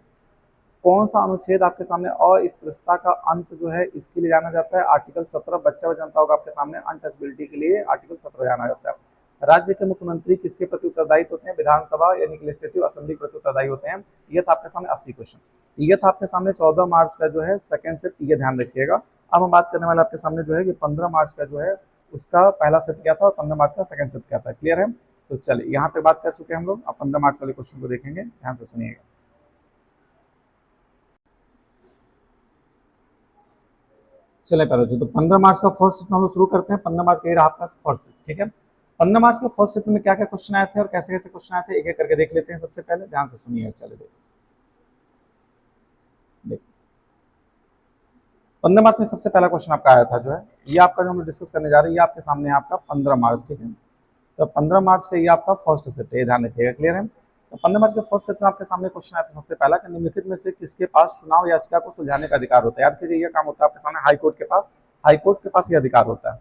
कौन सा अनुच्छेद आपके सामने अस्पृश्यता का अंत जो है इसके लिए जाना जाता है? आर्टिकल 17। बच्चा जानता होगा आपके सामने, अनटचबिलिटी के लिए आर्टिकल 17 जाना जाता है। राज्य के मुख्यमंत्री किसके प्रति उत्तरदायी होते हैं? विधानसभा यानी कि लेजिस्लेटिव असेंबली के प्रति उत्तरदायी होते हैं। ये था आपके सामने 80 क्वेश्चन। ये था आपके सामने 14 मार्च का जो है सेकंड शिफ्ट, ये ध्यान रखिएगा। अब हम बात करने वाले आपके सामने जो है कि 15 मार्च का जो है उसका पहला शिफ्ट क्या था और 15 मार्च का सेकंड शिफ्ट क्या था। क्लियर है? तो चलिए, यहाँ तक बात कर चुके हैं हम लोग। अब 15 मार्च वाले क्वेश्चन को देखेंगे, ध्यान से सुनिएगा। चले पहले तो 15 मार्च का फर्स्ट शिफ्ट हम लोग शुरू करते हैं। 15 मार्च का ये रहा आपका फर्स्ट शिफ्ट, ठीक है। 15 मार्च के फर्स्ट शिफ्ट में क्या क्या क्वेश्चन आए थे और कैसे कैसे क्वेश्चन आए थे, एक एक करके देख लेते हैं। सबसे पहले ध्यान से सुनिए। चले देखो 15 मार्च में सबसे पहला क्वेश्चन आपका आया था जो है, ये आपका जो हम डिस्कस करने जा रहे हैं, ये आपके सामने है आपका 15 मार्च, ठीक है। तो 15 मार्च का ये आपका फर्स्ट शिफ्ट है, ध्यान रखिएगा। क्लियर है? तो 15 मार्च के फर्स्ट शिफ्ट में आपके सामने क्वेश्चन आया था सबसे पहला कि निम्नलिखित में से किसके पास चुनाव याचिका को सुलझाने का अधिकार होता है? याद कीजिए, ये काम होता है आपके सामने हाई कोर्ट के पास। हाई कोर्ट के पास ये अधिकार होता है।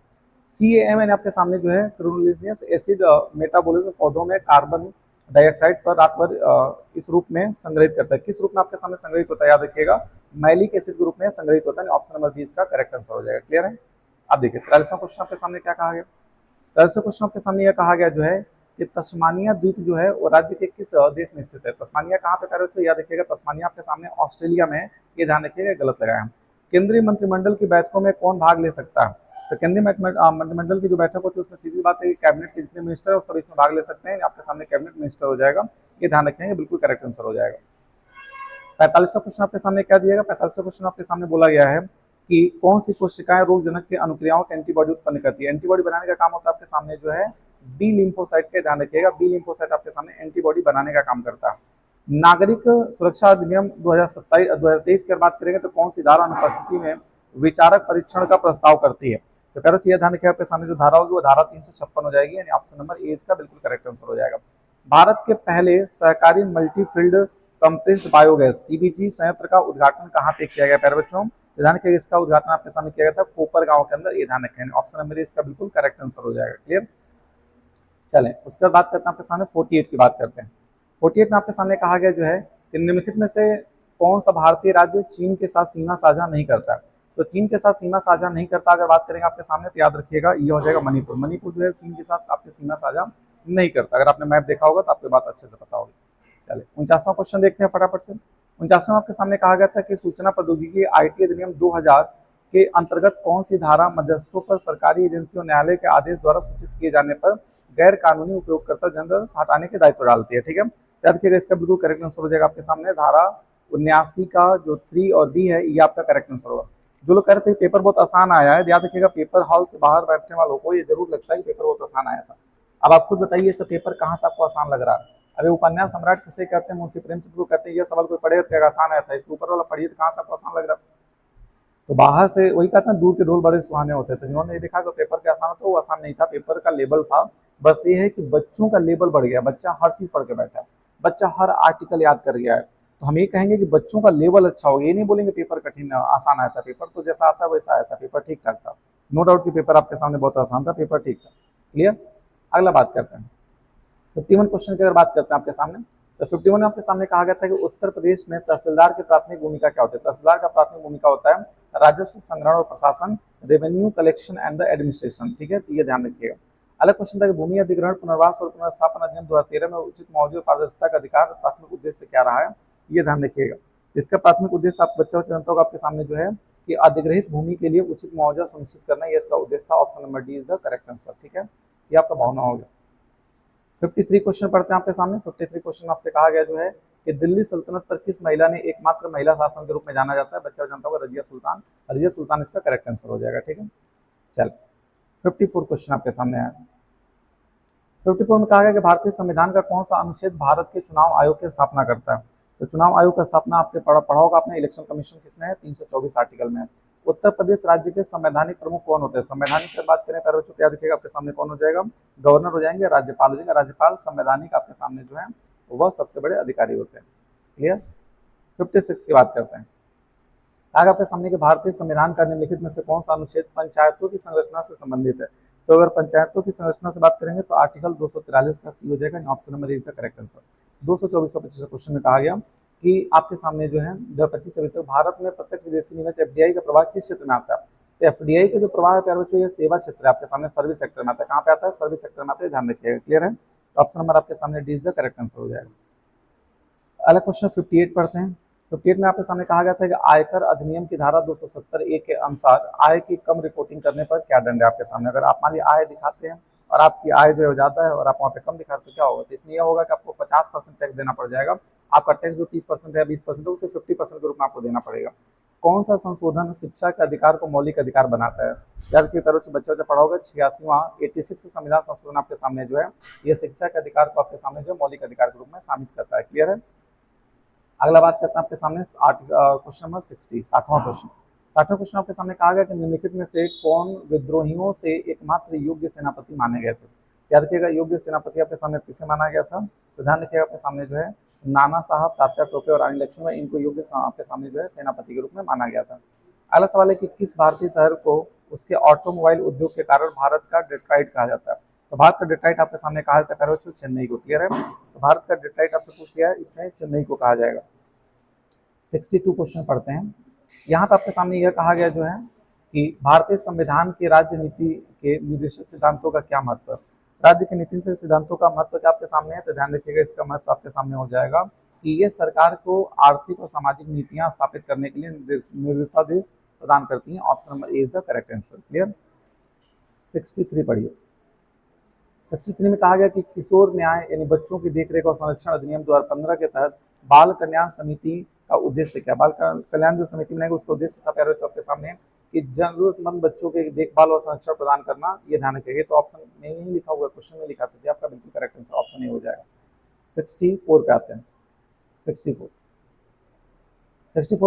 CAM आपके सामने जो है क्लोरोलिसियस एसिड मेटाबॉलिज्म पौधों में कार्बन डाइऑक्साइड पर रात भर इस रूप में संग्रहित करता है। किस रूप में आपके सामने संग्रहित होता है? याद रखिएगा, मैलिक एसिड के रूप में संग्रहित होता है। ऑप्शन नंबर 20 का करेक्ट आंसर हो जाएगा। क्लियर है? अब देखिए 43वां क्वेश्चन आपके सामने क्या कहा गया। 43वां क्वेश्चन आपके सामने यह कहा गया जो है कि तस्मानिया द्वीप जो है वो राज्य के किस देश में स्थित है? तस्मानिया कहाँ पे प्यारे बच्चों? याद रखिएगा, तस्मानिया आपके सामने ऑस्ट्रेलिया में है। ये ध्यान रखिएगा, गलत लगाया है। केंद्रीय मंत्रिमंडल की बैठकों में कौन भाग ले सकता है? तो केंद्रीय मंत्रिमंडल की जो बैठक होती है उसमें सीधी बात है कि कैबिनेट के जितने मिनिस्टर है वो सब इसमें भाग ले सकते हैं। आपके सामने कैबिनेट मिनिस्टर हो जाएगा। ये ध्यान रखेंगे, बिल्कुल करेक्ट आंसर हो जाएगा। 45वां क्वेश्चन आपके सामने क्या दिएगा? 45वां क्वेश्चन आपके सामने बोला गया है कि कौन सी कोशिकाएं रोगजनक के अनुक्रियाओं के एंटीबॉडी उत्पन्न करती है? एंटीबॉडी बनाने का काम होता है आपके सामने जो है बी लिम्फोसाइट के, ध्यान रखिएगा। बी लिम्फोसाइट आपके सामने एंटीबॉडी बनाने का काम करता है। नागरिक सुरक्षा अधिनियम 2023 की बात करेंगे तो कौन सी धारा अनुपस्थिति में विचारक परीक्षण का प्रस्ताव करती है? तो करो यह ध्यान रखिएगा, आपके सामने जो धारा होगी वो धारा 356 हो जाएगी, यानी ऑप्शन नंबर ए इसका बिल्कुल करेक्ट आंसर हो जाएगा। भारत के पहले सहकारी मल्टीफील्ड कंप्रेस्ड बायोगैस CBG संयंत्र का उद्घाटन कहाँ पे किया गया प्यारे बच्चों? ध्यान रखिएगा, इसका उद्घाटन आपके सामने किया गया था कोपर गांव के अंदर। ये ध्यान रखें, ऑप्शन नंबर इसका बिल्कुल करेक्ट आंसर हो जाएगा। क्लियर? चलें, उसके बाद बात करते हैं आपके सामने 48 की बात करते हैं। 48 में आपके सामने कहा गया जो है कि निम्नलिखित में से कौन सा भारतीय राज्य चीन के साथ सीमा साझा नहीं करता? तो चीन के साथ सीमा साझा नहीं करता अगर बात करेंगे आपके सामने, तो याद रखिएगा ये हो जाएगा मणिपुर। मणिपुर जो है चीन के साथ आपकी सीमा साझा नहीं करता। अगर आपने मैप देखा होगा तो आपको बात अच्छे से पता होगी। चलिए 49वां क्वेश्चन देखते हैं फटाफट से। 49वां आपके सामने कहा गया था कि सूचना प्रौद्योगिकी IT अधिनियम 2000 के अंतर्गत कौन सी धारा मध्यस्थों पर सरकारी एजेंसी और न्यायालय के आदेश द्वारा सूचित किए जाने पर गैर कानूनी उपयोगकर्ता जनरल हटाने के दायित्व डालती है? ठीक है, याद रखिएगा, इसका बिल्कुल करेक्ट आंसर हो जाएगा आपके सामने धारा 79 का जो 3 और B है, ये आपका करेक्ट आंसर होगा। जो लोग कह रहे थे पेपर बहुत आसान आया है, याद रखिएगा पेपर हॉल से बाहर बैठने वालों को ये जरूर लगता है कि पेपर बहुत आसान आया था। अब आप खुद बताइए इस पेपर कहाँ से आपको आसान लग रहा है? अभी उपन्यास सम्राट किसे कहते हैं? मुंशी प्रेमचंद को कहते हैं। ये सवाल कोई पढ़ेगा तो आसान आया था, इसके ऊपर वाला पढ़िए तो कहाँ से आपको आसान लग रहा है? तो बाहर से वही कहते हैं दूर के ढोल बड़े सुहाने होते थे। जिन्होंने ये देखा कि पेपर के आसान होता, वो आसान नहीं था, पेपर का लेवल था। बस ये है कि बच्चों का लेवल बढ़ गया, बच्चा हर चीज पढ़ के बैठा है, बच्चा हर आर्टिकल याद कर गया है। तो हम ये कहेंगे कि बच्चों का लेवल अच्छा हो गया, ये नहीं बोलेंगे पेपर कठिन आसान आया था। पेपर तो जैसा आता वैसा आया था, पेपर ठीक ठाक था। नो डाउट कि पेपर आपके सामने बहुत आसान था, पेपर ठीक था। क्लियर? अगला बात करते हैं 51 क्वेश्चन की अगर बात करते हैं आपके सामने, तो 51 में आपके सामने कहा गया था कि उत्तर प्रदेश में तहसीलदार की प्राथमिक भूमिका क्या होती है? तहसीलदार का प्राथमिक भूमिका होता है राजस्व संग्रहण और प्रशासन, revenue collection and the administration. ठीक है, तो ये ध्यान रखिएगा। अलग क्वेश्चन था कि भूमि अधिग्रहण पुनर्वास और पुनर्स्थापन अधिनियम 2013 में उचित मुआवजे और पारदर्शिता का अधिकार प्राथमिक उद्देश्य क्या रहा है? ये ध्यान रखिएगा। इसका प्राथमिक उद्देश्य आप बच्चों जनता को आपके सामने जो है कि अधिग्रहित भूमि के लिए उचित मुआवजा सुनिश्चित करना, ये इसका उद्देश्य था। Option number D is the correct answer. ठीक है, ये आपका भावना हो गया। 53 क्वेश्चन पढ़ते हैं आपके सामने। 53 क्वेश्चन आपसे कहा गया जो है कि दिल्ली सल्तनत पर किस महिला ने एकमात्र महिला शासन के रूप में जाना जाता है? बच्चा जानता होगा, रजिया सुल्तान। रजिया सुल्तान इसका करेक्ट आंसर हो जाएगा। ठीक है, चल 54 क्वेश्चन आपके सामने आया। 54 में कहा गया कि भारतीय संविधान का कौन सा अनुच्छेद भारत के चुनाव आयोग की स्थापना करता है? तो चुनाव आयोग का स्थापना आपने पढ़ा होगा आपने, इलेक्शन कमीशन किसमें है? 324 आर्टिकल में है। उत्तर प्रदेश राज्य के संवैधानिक प्रमुख कौन होते हैं? संवैधानिक की बात करें प्यारे बच्चों तो याद रखिएगा आपके सामने कौन हो जाएगा? गवर्नर हो जाएंगे, राज्यपाल हो जाएंगे। राज्यपाल संवैधानिक आपके सामने जो है वह सबसे बड़े अधिकारी होते हैं। क्लियर। 56 की बात करते हैं। आगे आपके सामने के भारतीय संविधान का निम्नलिखित में से कौन सा अनुच्छेद पंचायतों की संरचना से संबंधित है? तो अगर पंचायतों की संरचना से बात करेंगे तो आर्टिकल 243 का सी हो जाएगा। Option number is the correct answer. 224-25 question में कहा गया कि आपके सामने जो है 2025 से अभी तक भारत में प्रत्यक्ष विदेशी निवेश एफडीआई का प्रभाव किस क्षेत्र में आता है? तो एफडीआई का जो प्रभाव है प्यारे बच्चों ये सेवा क्षेत्र है आपके सामने, सर्विस सेक्टर में आता है। कहाँ पे आता है? सर्विस सेक्टर में आता है, ध्यान रखिएगा। क्लियर है, तो ऑप्शन नंबर आपके सामने D is the correct answer हो जाएगा। अगला क्वेश्चन 58 पढ़ते हैं। 58 में आपके सामने कहा गया था कि आयकर अधिनियम की धारा 270(a) के अनुसार आय की कम रिपोर्टिंग करने पर क्या दंड है आपके सामने? अगर आप मान लीजिए आय दिखाते हैं और आपकी आय जो है ज्यादा है और आप वहाँ पे कम दिखाते तो क्या होगा? तो इसमें यह होगा कि आपको 50% टैक्स देना पड़ जाएगा। आपका टैक्स जो 30% है 20% है उसे 50% के रूप में आपको देना पड़ेगा। कौन सा संशोधन शिक्षा के अधिकार को मौलिक अधिकार बनाता है? याद की करो बच्चा पढ़ा होगा 86वां 86 संविधान संशोधन आपके सामने जो है ये शिक्षा के अधिकार को आपके सामने जो मौलिक अधिकार के रूप में शामिल करता है। क्लियर है। अगला बात करते हैं आपके सामने क्वेश्चन नंबर 60वां क्वेश्चन। 60वां क्वेश्चन आपके सामने कहा गया कि निम्नलिखित में से कौन विद्रोहियों से एकमात्र योग्य सेनापति माने गए थे? याद रखिएगा योग्य सेनापति आपके सामने किसे माना गया था? तो ध्यान रखिएगा आपके सामने जो है नाना साहब, तात्या टोपे और रानी लक्ष्मीबाई, इनको योग्य आपके सामने जो है सेनापति के रूप में माना गया था। अगला सवाल है कि किस भारतीय शहर को उसके ऑटोमोबाइल उद्योग के कारण भारत का डेट्रॉइट कहा जाता है? तो भारत का डेट्रॉइट आपके सामने कहा जाता है चेन्नई को। क्लियर है, तो भारत का डेट्रॉइट आपसे पूछ लिया है, इसमें चेन्नई को कहा जाएगा। 62 क्वेश्चन पढ़ते हैं। यहाँ पे आपके सामने यह कहा गया जो है कि भारतीय संविधान की राज्य नीति के निर्देशक सिद्धांतों का क्या महत्व है? राज्य के नीति से सिद्धांतों का महत्व क्या आपके सामने है? तो ध्यान रखिएगा इसका महत्व आपके सामने हो जाएगा कि ये सरकार को आर्थिक और सामाजिक नीतियां स्थापित करने के लिए निर्देशादेश प्रदान करती हैं। Option number A is the correct answer. Clear. 63 पढ़िए। 63 में कहा गया कि किशोर न्याय यानी बच्चों की देखरेख और संरक्षण अधिनियम 2015 के तहत बाल कल्याण समिति का उद्देश्य क्या? बाल कल्याण जो समिति बनाएगी उसका उद्देश्य था प्यारे बच्चों आपके सामने कि जरूरतमंद बच्चों के देखभाल और संरक्षण प्रदान करना, ये ध्यान रखिएगा। तो ऑप्शन में ही लिखा हुआ क्वेश्चन में लिखा था आपका बिल्कुल करेक्ट आंसर ऑप्शन ए हो जाएगा। 64 पे आते हैं। 64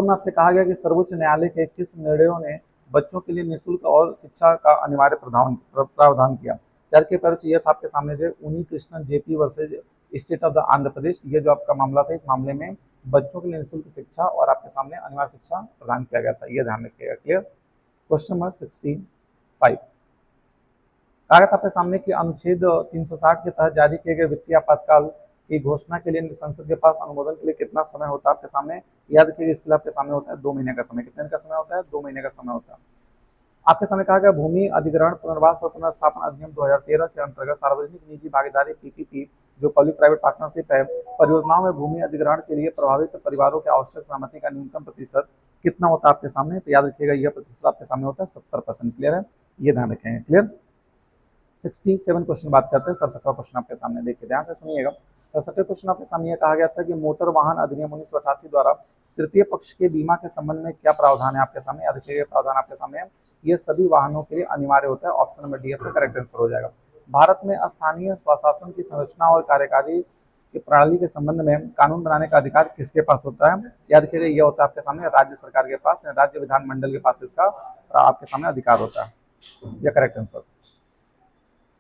में आपसे कहा गया कि सर्वोच्च न्यायालय के किस निर्णयों ने बच्चों के लिए निःशुल्क और शिक्षा का अनिवार्य प्रावधान किया? याद के पर यह था आपके सामने जो Unni Krishnan JP versus state of the Andhra Pradesh, ये जो आपका मामला था, इस मामले में बच्चों के लिए निःशुल्क शिक्षा और आपके सामने अनिवार्य शिक्षा प्रदान किया गया था, ये ध्यान रखिएगा। क्लियर। क्वेश्चन नंबर 65 कहा गया था आपके सामने कि अनुच्छेद 360 के तहत जारी किए गए वित्तीय आपातकाल की घोषणा के लिए संसद के पास अनुमोदन के लिए कितना समय होता है आपके सामने? याद रखिएगा इसके लिए आपके सामने होता है 2 महीने का समय। कितने का समय होता है? 2 महीने का समय होता है। आपके सामने कहा गया भूमि अधिग्रहण पुनर्वास और पुनर्स्थापन अधिनियम 2013 के अंतर्गत सार्वजनिक निजी भागीदारी पीपीपी जो पब्लिक प्राइवेट पार्टनरशिप है, परियोजनाओं में भूमि अधिग्रहण के लिए प्रभावित परिवारों के आवश्यक सहमति का न्यूनतम प्रतिशत कितना होता है आपके सामने? तो याद रखिएगा यह प्रतिशत आपके सामने होता है 70%। क्लियर है, ये ध्यान रखेंगे। क्लियर। 67 क्वेश्चन बात करते हैं। 67वां क्वेश्चन आपके सामने देखिए, ध्यान से सुनिएगा। 67वें क्वेश्चन आपके सामने कहा गया था कि मोटर वाहन अधिनियम 1988 द्वारा तृतीय पक्ष के बीमा के संबंध में क्या प्रावधान है आपके सामने? याद रखिएगा प्रावधान आपके सामने है, ये सभी वाहनों के लिए अनिवार्य होता है। ऑप्शन नंबर डी आपका करेक्ट आंसर हो जाएगा। भारत में स्थानीय स्वशासन की संरचना और कार्यकारी की प्रणाली के संबंध में कानून बनाने का अधिकार किसके पास होता है? याद रखिएगा यह होता है आपके सामने राज्य सरकार के पास, राज्य विधानमंडल के पास इसका आपके सामने अधिकार होता है। यह करेक्ट आंसर।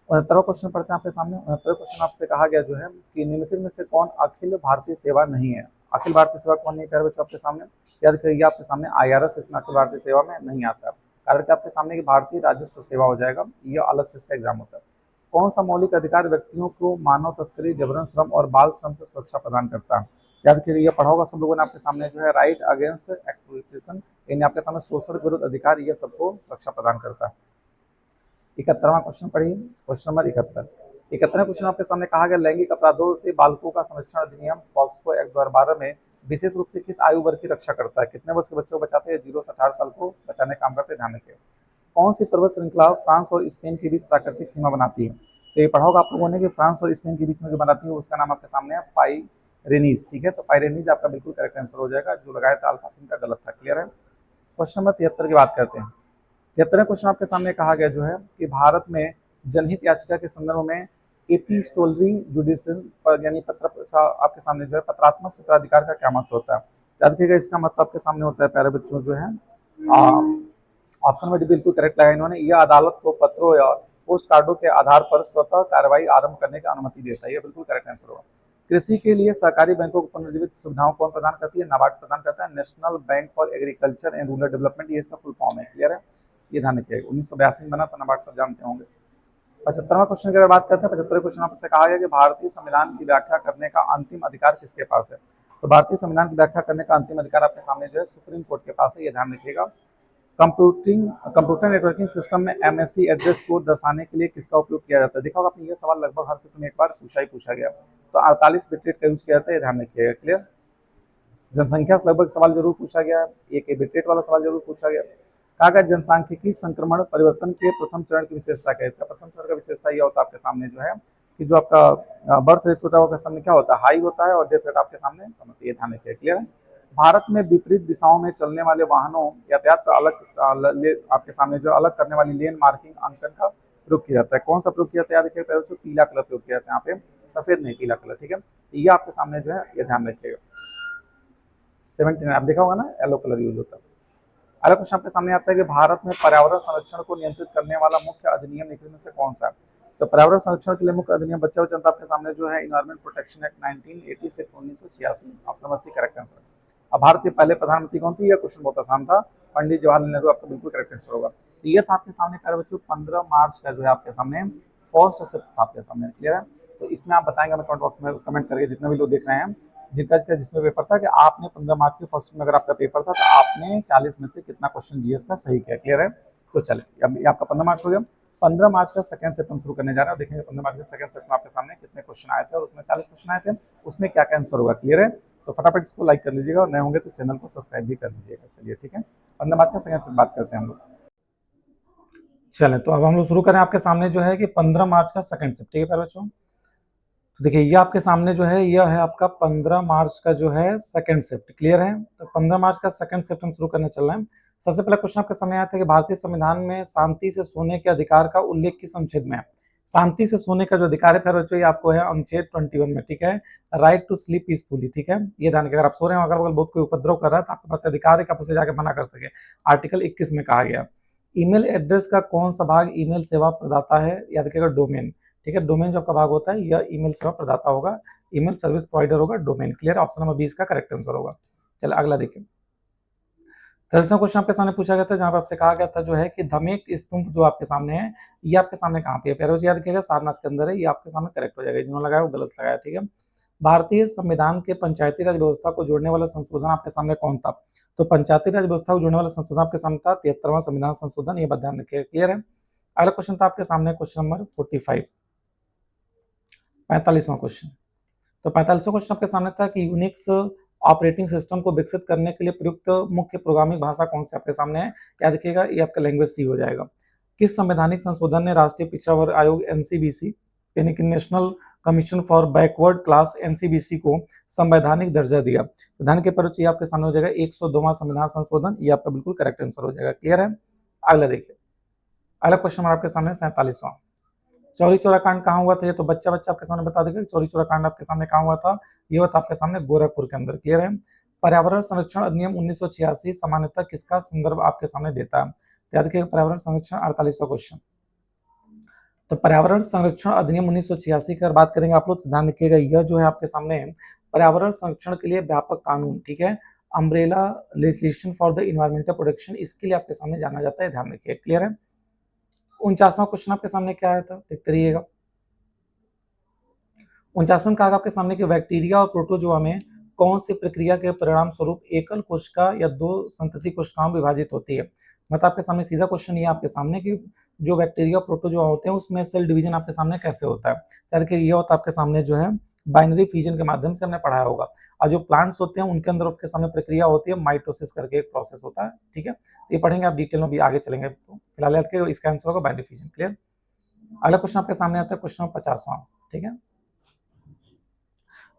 69वां क्वेश्चन पढ़ते हैं आपके सामने। 69वां क्वेश्चन आपसे कहा गया जो है कि निम्नलिखित में से कौन अखिल भारतीय सेवा नहीं है? अखिल भारतीय सेवा कौन नहीं है बच्चों आपके सामने? याद करिए आपके सामने IRS इसमें अखिल भारतीय सेवा में नहीं आता है, कारण कि आपके सामने की भारतीय राजस्व सेवा हो जाएगा, यह अलग से इसका एग्जाम होता है। कौन सा मौलिक अधिकार व्यक्तियों को मानव तस्करी, जबरन श्रम और बाल श्रम से सुरक्षा प्रदान करता है? याद करिए यह पढ़ा होगा सब लोगों ने आपके सामने जो है राइट अगेंस्ट एक्सप्लॉइटेशन, यानी आपके सामने शोषण विरुद्ध अधिकार, यह सबको रक्षा प्रदान करता है। 71वां क्वेश्चन पढ़िए, क्वेश्चन नंबर 71। 71वें क्वेश्चन आपके सामने कहा गया लैंगिक अपराधों से बालकों का संरक्षण अधिनियम पॉक्सो एक्ट 2012 में विशेष रूप से किस आयु वर्ग की रक्षा करता है? कितने वर्ष के बच्चों को बचाते हैं? 0 से 18 साल को बचाने का काम करते हैं, ध्यान रखिए। कौन सी पर्वत श्रृंखला फ्रांस और स्पेन के बीच प्राकृतिक सीमा बनाती है? तो ये पढ़ा होगा आप लोगों ने कि फ्रांस और स्पेन के बीच में जो बनाती है उसका नाम आपके सामने है पायरेनीज, ठीक है। तो पायरेनीज आपका बिल्कुल करेक्ट आंसर हो जाएगा, जो लगाया था अल्फा सिंह का गलत था। क्लियर है। क्वेश्चन नंबर 73 की बात करते हैं। 73वें क्वेश्चन आपके सामने कहा गया जो है कि भारत में जनहित याचिका के संदर्भ में एपिस्टोलरी जुडिशियल यानी पत्र आपके सामने जो है पत्रात्मक क्षेत्राधिकार का क्या महत्व होता है। याद रखिएगा, इसका मतलब आपके सामने होता है प्यारे बच्चों जो है ऑप्शन में बिल्कुल करेक्ट लगाया इन्होंने, यह अदालत को पत्रों या पोस्ट कार्डों के आधार पर स्वतः कार्रवाई आरंभ करने की अनुमति देता है। यह बिल्कुल करेक्ट आंसर होगा। कृषि के लिए सहकारी बैंकों को पुनर्जीवित सुविधाओं कौन प्रदान करती है? नाबार्ड प्रदान करता है। National bank for agriculture and rural development, ये इसका फुल फॉर्म है। क्लियर है, ये ध्यान रखिएगा। 1982 में बना था नाबार्ड, सब जानते होंगे। 75वां क्वेश्चन की अगर बात करते हैं, 75वें क्वेश्चन आपसे कहा गया कि भारतीय संविधान की व्याख्या करने का अंतिम अधिकार किसके पास है? तो भारतीय संविधान की व्याख्या करने का अंतिम अधिकार आपके सामने जो है सुप्रीम कोर्ट के पास है, ये ध्यान रखिएगा। कंप्यूटर नेटवर्किंग सिस्टम में एमएससी एड्रेस कोड दर्शाने के लिए किसका उपयोग किया जाता है? देखा होगा आपने, ये सवाल लगभग हर सेक्शन में एक बार पूछा गया। तो 48 बिट रेट का यूज किया जाता है, ये ध्यान रखिएगा। क्लियर। जनसंख्या से लगभग सवाल जरूर पूछा गया, एक बिट रेट वाला सवाल जरूर पूछा गया। कहा गया जनसांख्यिकी संक्रमण परिवर्तन के प्रथम चरण की विशेषता क्या है? इसका प्रथम चरण का विशेषता यह होता है आपके सामने जो है कि जो आपका बर्थ रेट होता है वो सामने क्या होता है? हाई होता है, और डेथ रेट आपके सामने कम होता है, ये ध्यान रखिए। क्लियर है। भारत में विपरीत दिशाओं में चलने वाले वाहनों यातायात का अलग आपके सामने जो अलग करने वाली लेन मार्किंग अंकन का प्रयोग किया जाता है। कौन सा प्रयोग किया जाता है? याद रखिए, पीला कलर प्रयोग किया जाता है, यहाँ पे सफेद नहीं, पीला कलर, ठीक है। ये आपके सामने जो है ये ध्यान रखिएगा। 17 आप देखा होगा ना, येलो कलर यूज होता है। अगला क्वेश्चन आपके सामने आता है कि भारत में पर्यावरण संरक्षण को नियंत्रित करने वाला मुख्य अधिनियम निम्न में से कौन सा है? तो पर्यावरण संरक्षण के लिए मुख्य अधिनियम बच्चा जनता आपके सामने जो है environment protection act 1986 1986, option C correct answer. अब भारत के पहले प्रधानमंत्री कौन थे? यह क्वेश्चन बहुत आसान था, पंडित जवाहरलाल नेहरू, आपका बिल्कुल करेक्ट आंसर होगा। तो ये था आपके सामने प्यारे बच्चों 15 मार्च का जो है आपके सामने फर्स्ट शिफ्ट था आपके सामने। क्लियर है। तो इसमें आप बताएंगे हमें कमेंट बॉक्स में कमेंट करके, जितने भी लोग देख रहे हैं, जिसमें पेपर था कि आपने 15 मार्च के फर्स्ट में अगर आपका पेपर था तो आपने 40 में से कितना क्वेश्चन जीएस का सही किया। क्लियर है। तो चलिए, अब आपका 15 मार्च हो गया। 15 मार्च का सेकंड सेट हम शुरू करने जा रहे हैं। देखेंगे 15 मार्च के सेकंड सेट में आपके सामने कितने क्वेश्चन आए थे और उसमें 40 क्वेश्चन आए थे, उसमें क्या क्या आंसर होगा। क्लियर है। तो फटाफट इसको लाइक कर लीजिएगा, और नए होंगे तो चैनल को सब्सक्राइब भी कर लीजिएगा। चलिए ठीक है, 15 मार्च का सेकंड सेट बात करते हैं हम लोग। चलें, तो अब हम लोग शुरू करें आपके सामने जो है कि 15 मार्च का सेकंड सेट, ठीक है प्यारे बच्चों। तो देखिए, ये आपके सामने जो है यह है आपका 15 मार्च का जो है सेकंड शिफ्ट। क्लियर है। तो 15 मार्च का सेकंड शिफ्ट हम शुरू करने चल रहे हैं। सबसे पहला क्वेश्चन आपके सामने आया था कि भारतीय संविधान में शांति से सोने के अधिकार का उल्लेख किस अनुच्छेद में है? शांति से सोने का जो अधिकार है फिर ये आपको है अनुच्छेद 21 में, ठीक है। राइट टू स्लीप पीसफुली, ठीक है। ये ध्यान अगर आप सो रहे हैं, अगर बगल बहुत कोई उपद्रव कर रहा है तो आपके पास अधिकार है कि आप उसे जाकर मना कर सके। आर्टिकल 21 में कहा गया। ईमेल एड्रेस का कौन सा भाग ईमेल सेवा प्रदाता है? याद रखिएगा, डोमेन, ठीक है। डोमेन जो आपका भाग होता है यह ईमेल सेवा प्रदाता होगा, ईमेल सर्विस प्रोवाइडर होगा, डोमेन। क्लियर। ऑप्शन नंबर 20 का करेक्ट आंसर होगा। चलिए अगला देखिए। 13वां क्वेश्चन आपके सामने पूछा गया था, जहां पर आपसे कहा गया था जो है कि धमेक स्तंभ जो आपके सामने है, ये आपके सामने कहाँ पे है? प्यारे बच्चों याद रखिएगा, सारनाथ के अंदर है। ये आपके सामने करेक्ट हो जाएगा, जिन्होंने लगाया वो गलत लगाया, ठीक है। भारतीय संविधान के पंचायती राज व्यवस्था को जोड़ने वाला संशोधन आपके सामने कौन था? तो पंचायती राज व्यवस्था को जोड़ने वाला संशोधन आपके सामने था 73वां संविधान संशोधन, ये बात ध्यान रखिएगा। क्लियर है। अगला क्वेश्चन था आपके सामने क्वेश्चन नंबर 45, 45वां क्वेश्चन। तो 45वां क्वेश्चन आपके सामने था कि यूनिक्स ऑपरेटिंग सिस्टम को विकसित करने के लिए प्रयुक्त मुख्य प्रोग्रामिंग भाषा कौन सी आपके सामने है? क्या देखिएगा, ये आपका लैंग्वेज सी हो जाएगा। किस संवैधानिक संशोधन ने राष्ट्रीय पिछड़ा वर्ग आयोग एनसीबीसी यानी कि national commission for backward class NCBC को संवैधानिक दर्जा दिया? ध्यान के परिचय आपके सामने हो जाएगा 102वां संविधान संशोधन, ये आपका बिल्कुल करेक्ट आंसर हो जाएगा। क्लियर है। अगला देखिए, अगला क्वेश्चन आपके सामने 47वां। चौरी चौरा कांड कहाँ हुआ था? ये तो बच्चा आपके सामने बता देगा। चौरी चौरा कांड आपके सामने कहाँ हुआ था? ये हुआ था आपके सामने गोरखपुर के अंदर। क्लियर है। पर्यावरण संरक्षण अधिनियम 1986 सामान्यतः किसका संदर्भ आपके सामने देता है? याद रखिएगा, पर्यावरण संरक्षण 48वां क्वेश्चन। तो पर्यावरण संरक्षण अधिनियम 1986 की अगर बात करेंगे आप लोग, तो ध्यान रखिएगा, यह जो है आपके सामने पर्यावरण संरक्षण के लिए व्यापक कानून, ठीक है, umbrella legislation for the environmental protection, इसके लिए आपके सामने जाना जाता है। ध्यान रखिए। क्लियर है। 49वां क्वेश्चन आपके सामने क्या आया था, देखते रहिएगा। 49वां कहा आपके सामने कि बैक्टीरिया और प्रोटोजोआ में कौन सी प्रक्रिया के परिणाम स्वरूप एकल कोशिका या दो संतति कोशिकाओं में विभाजित होती है? मतलब आपके सामने सीधा क्वेश्चन ये आपके सामने कि जो बैक्टीरिया प्रोटोजोआ होते हैं उसमें सेल डिवीजन आपके सामने कैसे होता है? देखिए, ये होता है आपके सामने जो है बाइनरी फिजन के माध्यम से हमने पढ़ाया होगा। और जो प्लांट्स होते हैं उनके अंदर आपके सामने प्रक्रिया होती है माइटोसिस करके एक प्रोसेस होता है, ठीक है। ये पढ़ेंगे आप डिटेल में, भी आगे चलेंगे। तो फिलहाल इसका आंसर होगा बाइनरी फिजन। क्लियर। अगला क्वेश्चन आपके सामने आता है क्वेश्चन 50वां, ठीक है।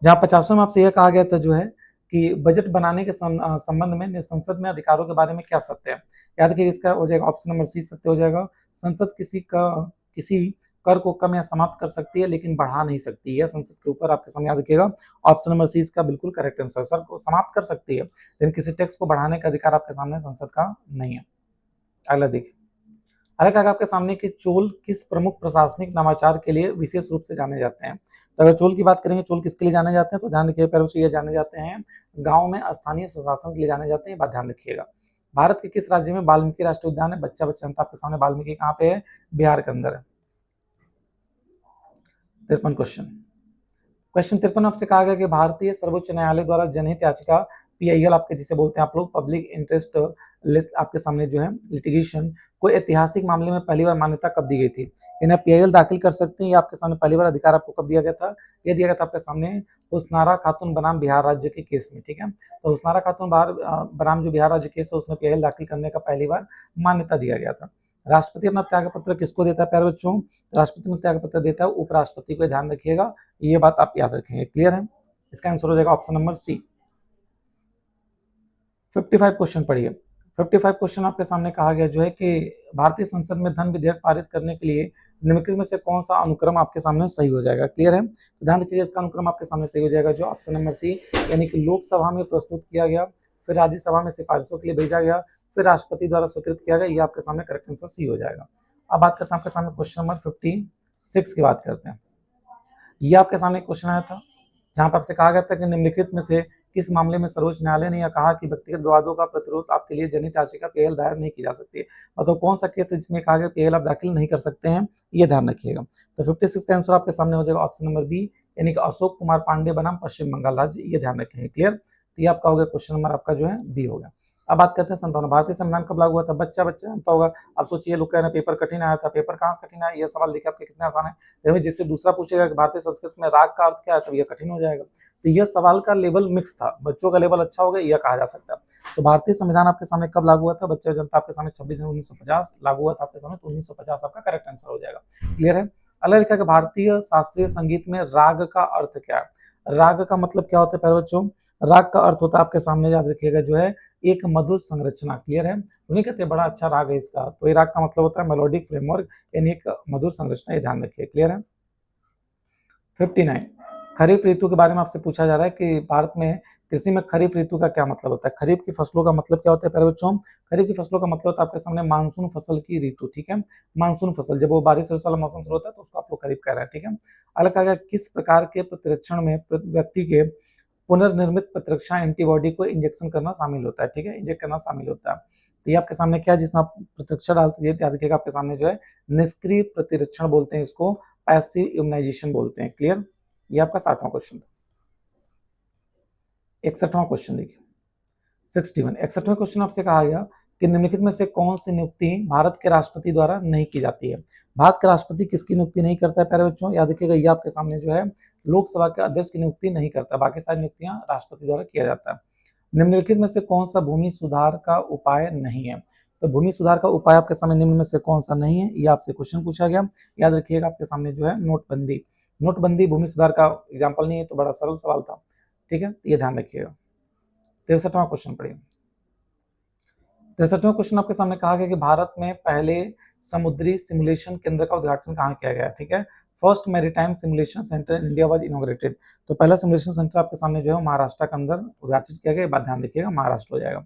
जहां 50 में आपसे यह कहा गया था जो है कि बजट बनाने के संबंध में संसद में अधिकारों के बारे में क्या सत्य है। याद रखिए इसका हो जाएगा ऑप्शन नंबर सी सत्य हो जाएगा। संसद किसी कर को कम या समाप्त कर सकती है लेकिन बढ़ा नहीं सकती है संसद के ऊपर, आपके सामने याद रखिएगा ऑप्शन नंबर सी इसका बिल्कुल करेक्ट आंसर। सर को समाप्त कर सकती है लेकिन किसी टैक्स को बढ़ाने का अधिकार आपके सामने संसद का नहीं है। अगला देखिए, अरे कहा आपके सामने कि चोल किस प्रमुख प्रशासनिक नवाचार के लिए विशेष रूप से जाने जाते हैं। तो अगर चोल की बात करेंगे चोल किसके लिए जाने जाते हैं तो ध्यान रखिए पहले ये जाने जाते हैं गांव में स्थानीय स्वशासन के लिए जाने जाते हैं, बात ध्यान रखिएगा। भारत के किस राज्य में वाल्मीकि राष्ट्रीय उद्यान है। बच्चा बच्चा आपके सामने वाल्मीकि कहाँ पे है, बिहार के अंदर है। 53 क्वेश्चन 53 आपसे कहा गया कि भारतीय सर्वोच्च न्यायालय द्वारा जनहित याचिका पीआईएल आपके जिसे बोलते हैं आप लोग पब्लिक इंटरेस्ट लिस्ट आपके सामने जो है लिटिगेशन को ऐतिहासिक मामले में पहली बार मान्यता कब दी गई थी। इन्हें पीआईएल दाखिल कर सकते हैं, ये आपके सामने पहली बार अधिकार आपको कब दिया गया था, यह दिया गया था आपके सामने हुसनारा खातून बनाम बिहार राज्य के केस में। ठीक है, तो हुसनारा खातून बनाम जो बिहार राज्य केस है उसमें पीआईएल दाखिल करने का पहली बार मान्यता दिया गया था। राष्ट्रपति अपना त्याग पत्र किसको देता है प्यारे बच्चों, राष्ट्रपति में त्याग पत्र देता है उपराष्ट्रपति को, ध्यान रखिएगा ये बात आप याद रखेंगे। क्लियर है, इसका आंसर हो जाएगा ऑप्शन नंबर सी। 55 क्वेश्चन पढ़िए। 55 क्वेश्चन आपके सामने कहा गया जो है कि भारतीय संसद में धन विधेयक पारित करने के लिए निम्नलिखित में से कौन सा अनुक्रम आपके सामने सही हो जाएगा। क्लियर है, तो ध्यान रखिए इसका अनुक्रम आपके सामने सही हो जाएगा जो ऑप्शन नंबर सी, यानी कि लोकसभा में प्रस्तुत किया गया, फिर राज्यसभा में सिफारिशों के लिए भेजा गया, फिर राष्ट्रपति द्वारा स्वीकृत किया गया, ये आपके सामने करेक्ट आंसर सी हो जाएगा। अब बात करते हैं आपके सामने क्वेश्चन नंबर 56 की बात करते हैं। ये आपके सामने क्वेश्चन आया था जहां पर आपसे कहा गया था कि निम्नलिखित में से किस मामले में सर्वोच्च न्यायालय ने यह कहा कि व्यक्तिगत विवादों का प्रतिरोध आपके लिए जनहित याचिका पीएल दायर नहीं की जा सकती है। मतलब कौन सा केस है जिसमें कहा गया पीएल आप दाखिल नहीं कर सकते हैं, ये ध्यान रखिएगा। तो 56 का आंसर आपके सामने हो जाएगा ऑप्शन नंबर बी, यानी कि अशोक कुमार पांडे बनाम पश्चिम बंगाल राज्य, ये ध्यान रखेंगे। क्लियर, तो ये आपका हो गया क्वेश्चन नंबर आपका जो है बी हो गया। अब बात करते हैं संविधान। भारतीय संविधान कब लागू हुआ था, बच्चा बच्चा जानता होगा। अब सोचिए लोग कह रहे हैं पेपर कठिन आया था, पेपर कहाँ से कठिन आया, ये सवाल देखिए आपके कितने आसान है। जिससे दूसरा पूछेगा कि भारतीय संस्कृत में राग का अर्थ क्या है, तो ये कठिन हो जाएगा। तो यह सवाल का लेवल मिक्स था, बच्चों का लेवल अच्छा हो गया यह कहा जा सकता है। तो भारतीय संविधान आपके सामने कब लागू हुआ था, बच्चे जनता आपके सामने 26 जनवरी 1950 लागू हुआ था आपके सामने, तो 1950 आपका करेक्ट आंसर हो जाएगा। क्लियर है। अगला लिखा है भारतीय शास्त्रीय संगीत में राग का अर्थ क्या है। राग का मतलब क्या होता है प्यारे बच्चों, राग का अर्थ होता है आपके सामने याद रखिएगा जो है एक मधुर संरचना। क्लियर है, उन्हें कहते हैं बड़ा अच्छा राग है इसका, तो ये राग का मतलब होता है मेलोडिक फ्रेमवर्क, यानी एक मधुर संरचना, ये ध्यान रखिए। क्लियर है। 59 खरीफ ऋतु के बारे में आपसे पूछा जा रहा है कि भारत में कृषि में खरीफ ऋतु का क्या मतलब होता है। खरीफ की फसलों का मतलब क्या होता है प्यारे बच्चों, खरीफ की फसलों का मतलब होता है आपके सामने मानसून फसल की ऋतु। ठीक है, मानसून फसल जब वो बारिश वाला मौसम शुरू होता है तो उसको आप लोग खरीफ कह रहे हैं। ठीक है, अलग कहा गया किस प्रकार के प्रतिरक्षण में व्यक्ति के पुनर्निर्मित प्रतिरक्षा एंटीबॉडी को इंजेक्शन करना शामिल होता है। ठीक है, इंजेक्ट करना शामिल होता है। तो ये आपके सामने क्या है जिसमें आप प्रतिरक्षा डालते हैं, याद रखिएगा आपके सामने जो है निष्क्रिय प्रतिरक्षण बोलते हैं इसको, पैसिव इम्यूनाइजेशन बोलते हैं। क्लियर, ये आपका 60वां क्वेश्चन था। 61वां क्वेश्चन देखिए 61 61वें क्वेश्चन आपसे कहा गया कि निम्नलिखित में से कौन सी नियुक्ति भारत के राष्ट्रपति द्वारा नहीं की जाती है। भारत का राष्ट्रपति किसकी नियुक्ति नहीं करता है प्यारे बच्चों, याद रखिएगा ये आपके सामने जो है लोकसभा के अध्यक्ष की नियुक्ति नहीं करता, बाकी सारी नियुक्तियां राष्ट्रपति द्वारा किया जाता है। निम्नलिखित में से कौन सा भूमि सुधार का उपाय नहीं है। तो भूमि सुधार का उपाय आपके सामने निम्न में से कौन सा नहीं है, ये आपसे क्वेश्चन पूछा गया। याद रखिएगा आपके सामने जो है नोटबंदी, नोटबंदी भूमि सुधार का एग्जाम्पल नहीं है, तो बड़ा सरल सवाल था। ठीक है, ये ध्यान रखिएगा। 63वां क्वेश्चन पढ़िए। 63वां क्वेश्चन आपके सामने कहा गया कि भारत में पहले समुद्री सिमुलेशन केंद्र का उद्घाटन कहाँ किया गया। ठीक है, first maritime simulation centre in India was inaugurated. तो पहला सिमुलेशन सेंटर आपके सामने जो है महाराष्ट्र के अंदर उद्घाटित किया गया, बात ध्यान रखिएगा महाराष्ट्र हो जाएगा।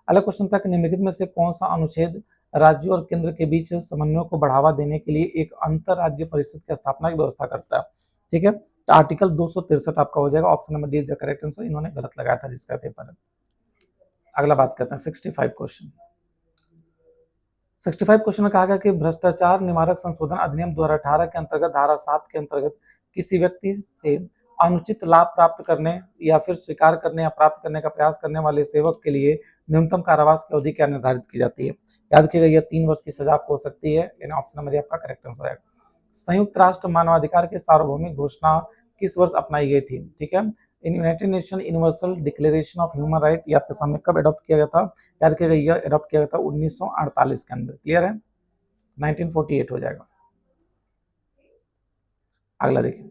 अगला क्वेश्चन था कि निम्नलिखित में से कौन सा अनुच्छेद राज्यों और केंद्र के बीच समन्वय को बढ़ावा देने के लिए एक अंतर राज्य परिषद की स्थापना की व्यवस्था करता है। ठीक है, तो आर्टिकल 263 आपका हो जाएगा, option number D is the correct answer, इन्होंने गलत लगाया था जिसका पेपर है। अगला बात करते हैं 65 क्वेश्चन। 65 क्वेश्चन में कहा गया कि भ्रष्टाचार निवारक संशोधन अधिनियम 2018 के अंतर्गत धारा 7 के अंतर्गत किसी व्यक्ति से अनुचित लाभ प्राप्त करने या फिर स्वीकार करने या प्राप्त करने का प्रयास करने वाले सेवक के लिए न्यूनतम कारावास की अवधि क्या निर्धारित की जाती है। याद रखिएगा यह 3 वर्ष की सजा आपको हो सकती है, यानी ऑप्शन नंबर आपका करेक्ट आंसर है। संयुक्त राष्ट्र मानवाधिकार की सार्वभौमिक घोषणा किस वर्ष अपनाई गई थी। ठीक है, United nation universal declaration of human right, ये आपके सामने कब अडॉप्ट किया गया था, याद रखिएगा यह अडॉप्ट किया गया था 1948 के अंदर। क्लियर है, 1948 हो जाएगा। अगला देखिए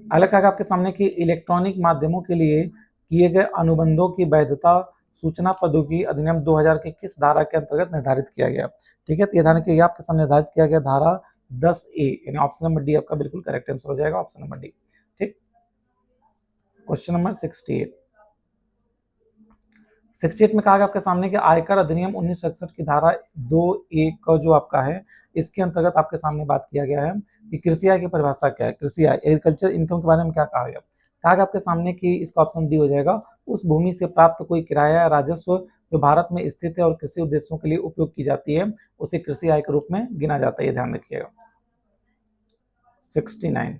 अगला क्या है आपके सामने कि इलेक्ट्रॉनिक माध्यमों के लिए किए गए अनुबंधों की वैधता सूचना प्रौद्योगिकी अधिनियम 2000 की किस धारा के अंतर्गत निर्धारित किया गया? ठीक है, तो ये धारा के आपके सामने निर्धारित किया गया धारा 10A, यानी ऑप्शन नंबर डी आपका बिल्कुल करेक्ट आंसर हो जाएगा, ऑप्शन नंबर डी। ठीक, क्वेश्चन नंबर 68। 68 में कहा गया आपके सामने कि आयकर अधिनियम 1961 की धारा 2A का जो आपका है, इसके अंतर्गत आपके सामने बात किया गया है कि कृषि आय की परिभाषा क्या है। कृषि आय, एग्रीकल्चर इनकम के बारे में क्या कहा गया? कहा गया आपके सामने कि इसका ऑप्शन डी हो जाएगा, उस भूमि से प्राप्त कोई किराया या राजस्व जो भारत में स्थित है और कृषि उद्देश्यों के लिए उपयोग की जाती है, उसे कृषि आय के रूप में गिना जाता है, ये ध्यान रखिएगा। 69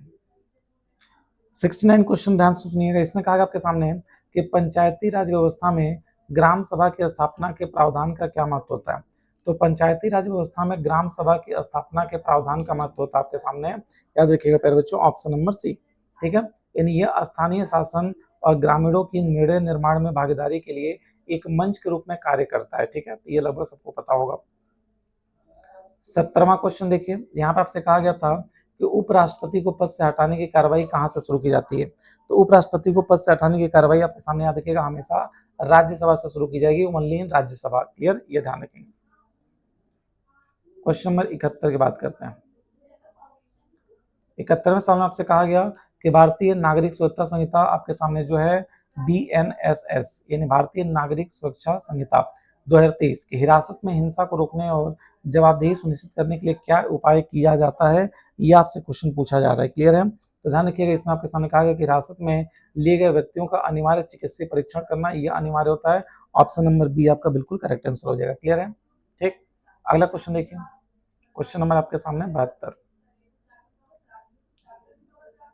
क्वेश्चन ध्यान से सुनिएगा। इसमें कहा गया आपके सामने कि पंचायती राज व्यवस्था में ग्राम सभा की स्थापना के प्रावधान का क्या महत्व होता है? तो पंचायती राज व्यवस्था में ग्राम सभा की स्थापना के प्रावधान का महत्व होता है आपके सामने, याद रखिएगा प्यारे बच्चों, ऑप्शन नंबर सी। ठीक है, यानी यह स्थानीय शासन और ग्रामीणों की निर्णय निर्माण में भागीदारी के लिए एक मंच के रूप में कार्य करता है। ठीक है, तो ये लगभग सबको पता होगा। 70वां क्वेश्चन देखिए, यहाँ पे आपसे कहा गया था कि उपराष्ट्रपति को पद से हटाने की कार्रवाई कहाँ से शुरू की जाती है? तो उपराष्ट्रपति को पद से हटाने की कार्रवाई आपके सामने याद रखिएगा हमेशा राज्यसभा से शुरू की जाएगी, ओनली इन राज्यसभा। क्लियर, ये ध्यान रखेंगे। क्वेश्चन नंबर 71 की बात करते हैं। 71वें सवाल में आपसे कहा गया कि भारतीय नागरिक सुरक्षा संहिता आपके सामने जो है BNSS यानी भारतीय नागरिक सुरक्षा संहिता 2023 की हिरासत में हिंसा को रोकने और जवाबदेही सुनिश्चित करने के लिए क्या उपाय किया जाता है, ये आपसे क्वेश्चन पूछा जा रहा है। क्लियर है, तो ध्यान रखिएगा, इसमें आपके सामने कहा गया कि हिरासत में लिए गए व्यक्तियों का अनिवार्य चिकित्सीय परीक्षण करना, यह अनिवार्य होता है। ऑप्शन नंबर बी आपका बिल्कुल करेक्ट आंसर हो जाएगा। क्लियर है, ठीक। अगला क्वेश्चन देखिए, क्वेश्चन नंबर आपके सामने 72।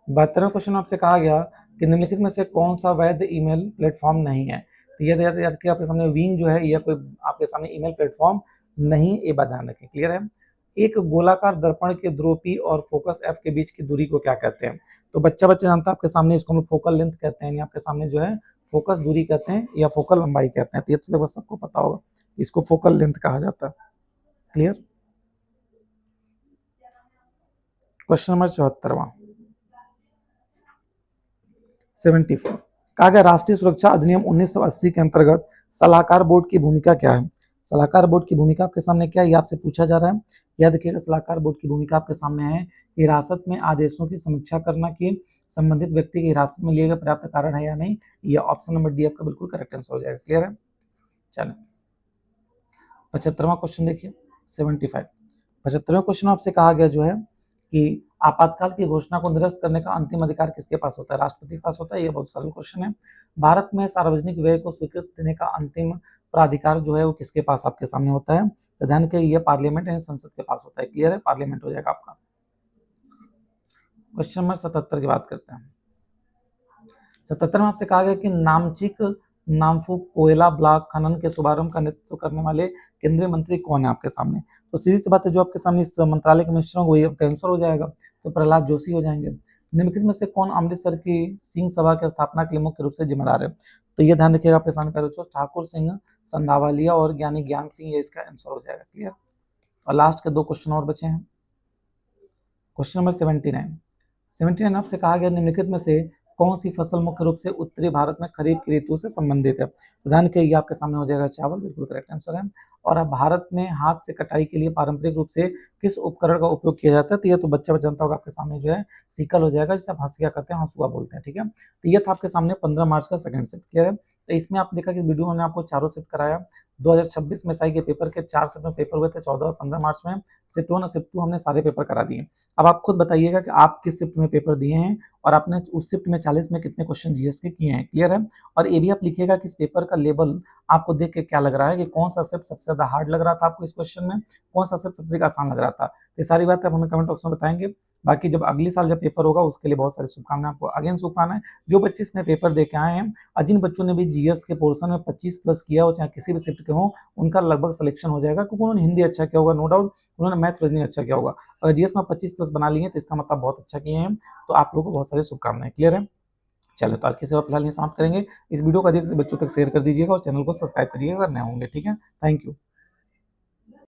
72वें क्वेश्चन में आपसे कहा गया कि निम्नलिखित में से कौन सा वैध ईमेल प्लेटफॉर्म नहीं है? तो ये याद कि आपके सामने विंग जो है, यह कोई आपके सामने ईमेल प्लेटफॉर्म नहीं, ये बात ध्यान रखें। क्लियर है, एक गोलाकार दर्पण के ध्रुव P और फोकस F के बीच की दूरी को क्या कहते हैं? तो बच्चा जानता है आपके सामने, इसको हम फोकल लेंथ कहते हैं, आपके सामने जो है फोकस दूरी कहते हैं या फोकल लंबाई कहते हैं। तो ये तो लगभग सबको पता होगा, इसको फोकल लेंथ कहा जाता है। क्लियर, क्वेश्चन नंबर 74वां 74 कहा गया राष्ट्रीय सुरक्षा अधिनियम 1980 के अंतर्गत सलाहकार बोर्ड की भूमिका क्या है? सलाहकार बोर्ड की भूमिका आपके सामने क्या है, ये आपसे पूछा जा रहा है। याद रखिएगा, सलाहकार बोर्ड की भूमिका आपके सामने है हिरासत में आदेशों की समीक्षा करना कि संबंधित व्यक्ति की हिरासत में लिए गए पर्याप्त कारण है या नहीं, ये ऑप्शन नंबर डी आपका बिल्कुल करेक्ट आंसर हो जाएगा। क्लियर है, चलो 75वां क्वेश्चन देखिए, 75। 75वें क्वेश्चन आपसे कहा गया जो है कि आपातकाल की घोषणा को निरस्त करने का अंतिम अधिकार किसके पास होता है? राष्ट्रपति के पास होता है। ये बहुत सरल क्वेश्चन है। भारत में सार्वजनिक व्यय को स्वीकृति देने का अंतिम प्राधिकार जो है वो किसके पास आपके सामने होता है? तो ध्यान के ये पार्लियामेंट यानी संसद के पास होता है। क्लियर है, पार्लियामेंट हो जाएगा आपका। क्वेश्चन नंबर 77 की बात करते हैं। 77 में आपसे कहा गया कि नामचिक नामफू कोयला ब्लॉक खनन के शुभारंभ का नेतृत्व करने वाले केंद्रीय मंत्री कौन है आपके सामने? तो सीधी सी बात है, जो आपके सामने इस मंत्रालय के मिनिस्टर वही आपका आंसर हो जाएगा, तो प्रहलाद जोशी हो जाएंगे। निम्नलिखित में से कौन अमृतसर की सिंह सभा की स्थापना के लिए मुख्य रूप से जिम्मेदार है? तो ये ध्यान रखिएगा आपके सामने पहले ठाकुर सिंह संधावालिया और ज्ञानी ज्ञान सिंह, ये इसका आंसर हो जाएगा। क्लियर, और लास्ट के दो क्वेश्चन और बचे हैं। क्वेश्चन नंबर 79 आपसे कहा गया निम्नलिखित में से कौन सी फसल मुख्य रूप से उत्तरी भारत में खरीफ की ऋतु से संबंधित है? ध्यान के ये आपके सामने हो जाएगा चावल, बिल्कुल करेक्ट आंसर है। और अब भारत में हाथ से कटाई के लिए पारंपरिक रूप से किस उपकरण का उपयोग किया जाता है? तो ये तो बच्चा जानता होगा, आपके सामने जो है सिकल हो जाएगा, जिसे आप हंसिया कहते हैं, हंसुआ बोलते हैं। ठीक है, तो ये था आपके सामने 15 मार्च का सेकंड शिफ्ट। क्लियर है, तो इसमें आप देखा कि इस वीडियो में आपको चारों शिफ्ट कराया। 2026 में साई के पेपर के 4 शिफ्ट में पेपर हुए थे, 14 और 15 मार्च में। शिफ्ट 1 और शिफ्ट 2 हमने सारे पेपर करा दिए। अब आप खुद बताइएगा कि आप किस शिफ्ट में पेपर दिए हैं और आपने उस शिफ्ट में 40 में कितने क्वेश्चन जीएस के किए हैं। क्लियर है, और ये भी आप लिखिएगा कि इस पेपर का लेवल आपको देख के क्या लग रहा है, कि कौन सा शिफ्ट सबसे ज्यादा हार्ड लग रहा था आपको इस क्वेश्चन में, कौन सा शिफ्ट सबसे आसान लग रहा था। ये सारी बातें आप हमें कमेंट बॉक्स में बताएंगे। बाकी जब अगली साल जब पेपर होगा उसके लिए बहुत सारी शुभकामनाएं आपको। अगेन शुभकामनाएं जो बच्चे इसमें पेपर दे के आए हैं और जिन बच्चों ने भी जीएस के पोर्शन में 25 प्लस किया हो, चाहे किसी भी शिफ्ट के हो, उनका लगभग सिलेक्शन हो जाएगा, क्योंकि उन्होंने हिंदी अच्छा किया होगा, नो डाउट उन्होंने मैथ रीजनिंग अच्छा किया होगा। अगर जीएस में 25 प्लस बना लिए तो इसका मतलब बहुत अच्छा किए हैं। तो आप लोगों को बहुत सारी शुभकामनाएं। क्लियर है, चलो तो आज की सेवा फिलहाल ये समाप्त करेंगे। इस वीडियो को अधिक से बच्चों तक शेयर कर दीजिएगा और चैनल को सब्सक्राइब करिएगा अगर नए होंगे। ठीक है, थैंक यू।